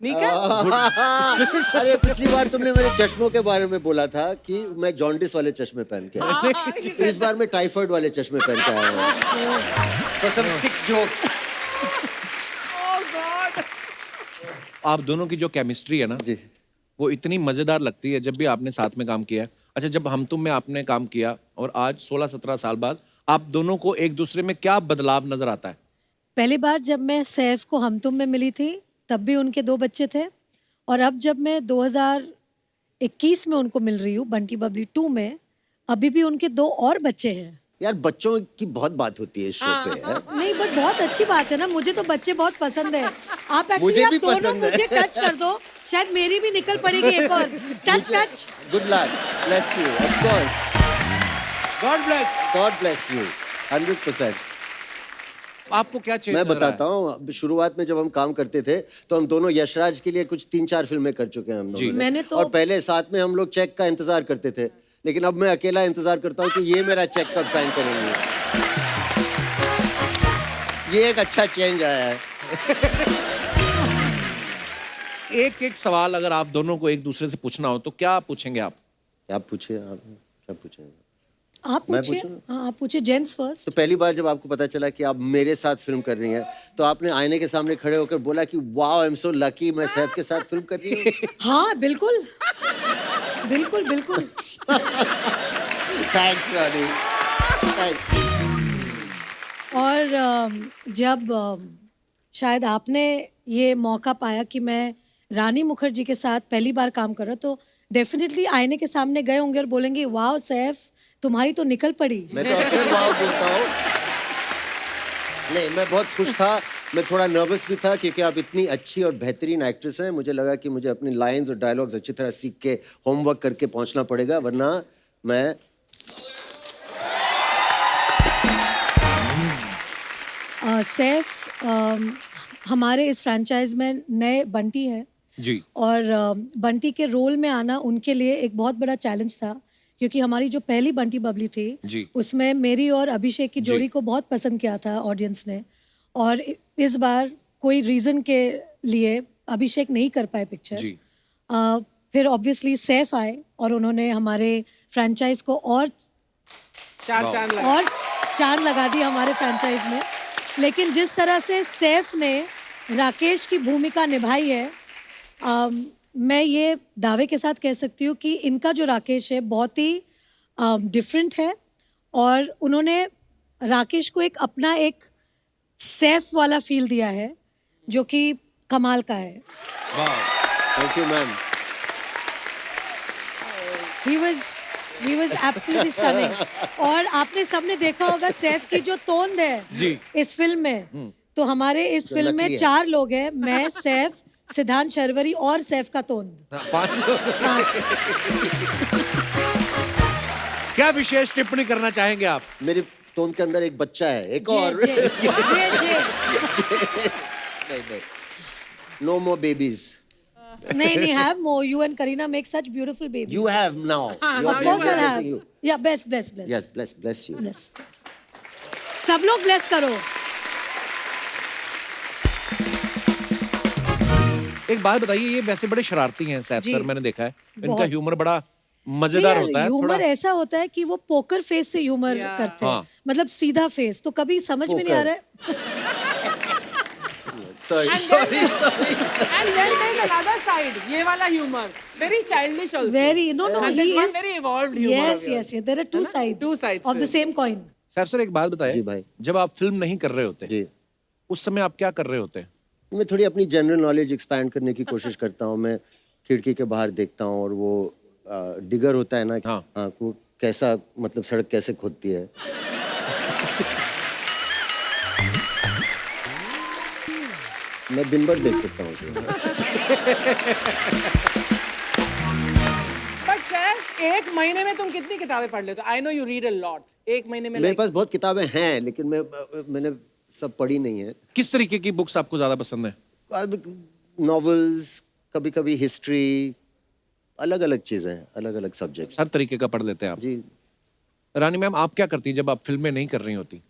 S6: अरे पिछली बार तुमने मेरे चश्मों के बारे में बोला था कि मैं जॉन्डिस वाले चश्मे पहन के आया। इस बार मैं टाइफाइड वाले चश्मे पहन के आया हूँ। For some sick jokes.
S1: आप दोनों की जो केमिस्ट्री है ना
S6: जी,
S1: वो इतनी मजेदार लगती है जब भी आपने साथ में काम किया है। अच्छा, जब हम तुम में आपने काम किया और आज 16-17 साल बाद आप दोनों को एक दूसरे में क्या बदलाव नजर आता है?
S2: पहली बार जब मैं सैफ को हम तुम में मिली थी तब भी उनके 2 बच्चे थे, और अब जब मैं 2021 में उनको मिल रही हूँ बंटी बबली 2 में, अभी भी उनके 2 और बच्चे हैं।
S6: यार बच्चों की बहुत बात होती है इस शो पे यार।
S2: नहीं, बट बहुत अच्छी बात है ना। मुझे तो बच्चे बहुत पसंद है। आप
S6: मुझे
S2: एक्चुअली आप
S6: भी
S2: दोनों
S6: पसंद है।
S2: मुझे टच कर दो, शायद मेरी भी निकल पड़ेगी एक और। Touch touch.
S6: Good luck. Bless you. Of course.
S1: God bless.
S6: God bless you. 100%.
S1: आपको क्या चाहिए?
S6: मैं बताता हूँ, शुरुआत में जब हम काम करते थे तो हम दोनों यशराज के लिए कुछ 3-4 फिल्में कर चुके हैं हम दोनों।
S2: मैंने तो
S6: और पहले साथ में हम लोग चेक का इंतजार करते थे, लेकिन अब मैं अकेला इंतजार करता हूँ कि ये मेरा चेक कब साइन करेंगे। ये एक अच्छा चेंज आया है।
S1: एक एक सवाल अगर आप दोनों को एक दूसरे से पूछना हो तो क्या पूछेंगे आप?
S6: क्या पूछे आप? क्या पूछे?
S2: आप
S6: मैं
S2: पूछिए।
S6: पूछूं?
S2: हाँ, आप पूछिए। Gents first.
S6: तो पहली बार जब आपको पता चला कि आप मेरे साथ फिल्म कर रही हैं तो आपने आईने के सामने खड़े होकर बोला कि wow, I am so lucky, मैं सैफ के साथ फिल्म कर रही हूँ।
S2: हाँ, बिल्कुल बिल्कुल बिल्कुल।
S6: थैंक्स रानी।
S2: और जब शायद आपने ये मौका पाया कि मैं रानी मुखर्जी के साथ पहली बार काम कर रहा, तो डेफिनेटली आईने के सामने गए होंगे और बोलेंगे वाह सैफ, तुम्हारी तो निकल पड़ी।
S6: मैं तो अक्सर वाओ बोलता हूँ। नहीं, मैं बहुत खुश था। मैं थोड़ा नर्वस भी था क्योंकि आप इतनी अच्छी और बेहतरीन एक्ट्रेस हैं। मुझे लगा कि मुझे अपनी लाइंस और डायलॉग्स अच्छी तरह सीख के होमवर्क करके पहुंचना पड़ेगा, वरना मैं
S2: सैफ हमारे इस फ्रैंचाइज में नए बंटी हैं
S1: जी,
S2: और बंटी के रोल में आना उनके लिए एक बहुत बड़ा चैलेंज था, क्योंकि हमारी जो पहली बंटी बबली थी
S1: जी,
S2: उसमें मेरी और अभिषेक की जोड़ी को बहुत पसंद किया था ऑडियंस ने, और इस बार कोई रीज़न के लिए अभिषेक नहीं कर पाए पिक्चर।
S1: जी।
S2: फिर ऑब्वियसली सैफ आए और उन्होंने हमारे फ्रेंचाइज को और चांद लगा दी हमारे फ्रेंचाइज में। लेकिन जिस तरह से सैफ ने राकेश की भूमिका निभाई है, मैं ये दावे के साथ कह सकती हूँ कि इनका जो राकेश है बहुत ही डिफरेंट है और उन्होंने राकेश को एक अपना एक सैफ वाला फील दिया है जो कि कमाल का है।
S6: Thank you ma'am.
S2: He was absolutely stunning। और आपने सबने देखा होगा सैफ की जो तोंद है
S1: जी।
S2: इस फिल्म में, तो हमारे इस फिल्म में 4 लोग हैं, मैं, सैफ, सिद्धांत शर्वरी और सैफ का तोंद। 5।
S1: क्या विशेष टिप्पणी करना चाहेंगे आप?
S6: मेरे टोन के अंदर एक बच्चा है, एक और। नहीं, no more babies।
S2: नहीं, have more। You and Kareena make such beautiful babies।
S6: You have now।
S2: Of course I'll have। Yeah, bless।
S6: Yes, bless you।
S2: Bless। सब लोग bless करो।
S1: एक बात बताइए, ये वैसे बड़े शरारती हैं सैफ
S2: जी।
S1: सर, मैंने देखा है इनका
S2: बहुत।
S1: ह्यूमर बड़ा मजेदार होता है।
S2: ह्यूमर
S1: थोड़ा
S2: ऐसा होता है कि वो पोकर फेस से ह्यूमर करते हैं,
S1: हाँ।
S2: मतलब सीधा फेस, तो कभी समझ में नहीं आ रहा है।
S6: Sorry।
S4: And then there's another side, ये वाला humor, very childish also।
S2: No,
S4: And
S2: he
S4: there's one
S2: is
S4: very evolved humor।
S2: yes, there are two sides of the same coin।
S1: Saif sir एक बात बताइए,
S6: जी भाई।
S1: जब आप फिल्म नहीं कर रहे होते
S6: जी,
S1: उस समय आप क्या कर रहे होते हैं?
S6: मैं थोड़ी अपनी जनरल नॉलेज एक्सपैंड करने की कोशिश करता हूँ। मैं खिड़की के बाहर देखता हूँ और वो डिगर होता है ना, हाँ, वो कैसा, मतलब सड़क कैसे खोदती है। मैं दिन भर देख सकता हूँ उसे।
S4: But सैफ, एक महीने में तुम कितनी किताबें पढ़ लेते हो? I know you read a lot। एक महीने में
S6: मेरे पास बहुत किताबें हैं, लेकिन मैंने सब पढ़ी नहीं है।
S1: किस तरीके की बुक्स आपको ज्यादा पसंद है?
S6: नॉवेल्स, कभी कभी हिस्ट्री, अलग अलग चीजें, अलग अलग सब्जेक्ट।
S1: हर तरीके का पढ़ लेते हैं आप
S6: जी।
S1: रानी मैम, आप क्या करती हैं जब आप फिल्में नहीं कर रही होती?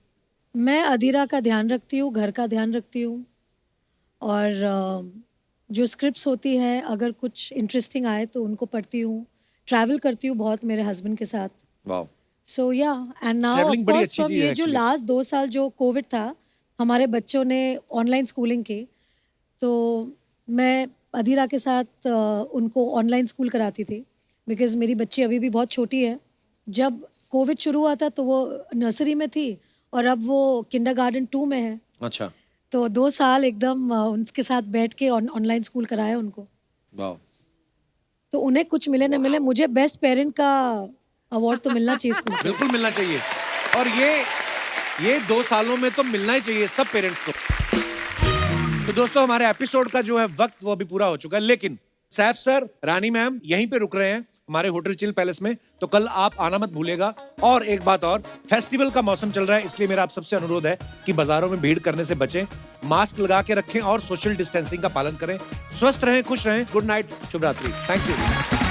S2: मैं अधीरा का ध्यान रखती हूँ, घर का ध्यान रखती हूँ, और जो स्क्रिप्ट्स होती है अगर कुछ इंटरेस्टिंग आए तो उनको पढ़ती हूँ। ट्रैवल करती हूँ बहुत मेरे हस्बैंड के साथ।
S1: वाह।
S2: सो या, एंड नाउ ऑफ
S1: Travelling बड़ी
S2: कोर्स
S1: अच्छी
S2: फ्रॉम
S1: चीज़ है
S2: ये जो
S1: actually।
S2: लास्ट 2 साल जो कोविड था, हमारे बच्चों ने ऑनलाइन स्कूलिंग की, तो मैं अधीरा के साथ उनको ऑनलाइन स्कूल कराती थी, बिकॉज मेरी बच्ची अभी भी बहुत छोटी है। जब कोविड शुरू हुआ था तो वो नर्सरी में थी और अब वो किंडरगार्टन 2 में है।
S1: अच्छा।
S2: तो 2 साल एकदम उनके साथ बैठ के ऑनलाइन स्कूल कराया उनको।
S1: वाह।
S2: तो उन्हें कुछ मिले न मिले, मुझे बेस्ट पेरेंट का अवार्ड तो मिलना चाहिए स्कूल से।
S1: बिल्कुल मिलना चाहिए, और ये 2 सालों में तो मिलना ही चाहिए सब पेरेंट्स को। तो दोस्तों, हमारे एपिसोड का जो है वक्त वो अभी पूरा हो चुका है, लेकिन सैफ सर, रानी मैम यहीं पे रुक रहे हैं हमारे होटल चिल पैलेस में, तो कल आप आना मत भूलिएगा। और एक बात और, फेस्टिवल का मौसम चल रहा है, इसलिए मेरा आप सबसे अनुरोध है कि बाजारों में भीड़ करने से बचें, मास्क लगा के रखें और सोशल डिस्टेंसिंग का पालन करें। स्वस्थ रहें, खुश रहें। गुड नाइट, शुभ रात्रि। Thank you.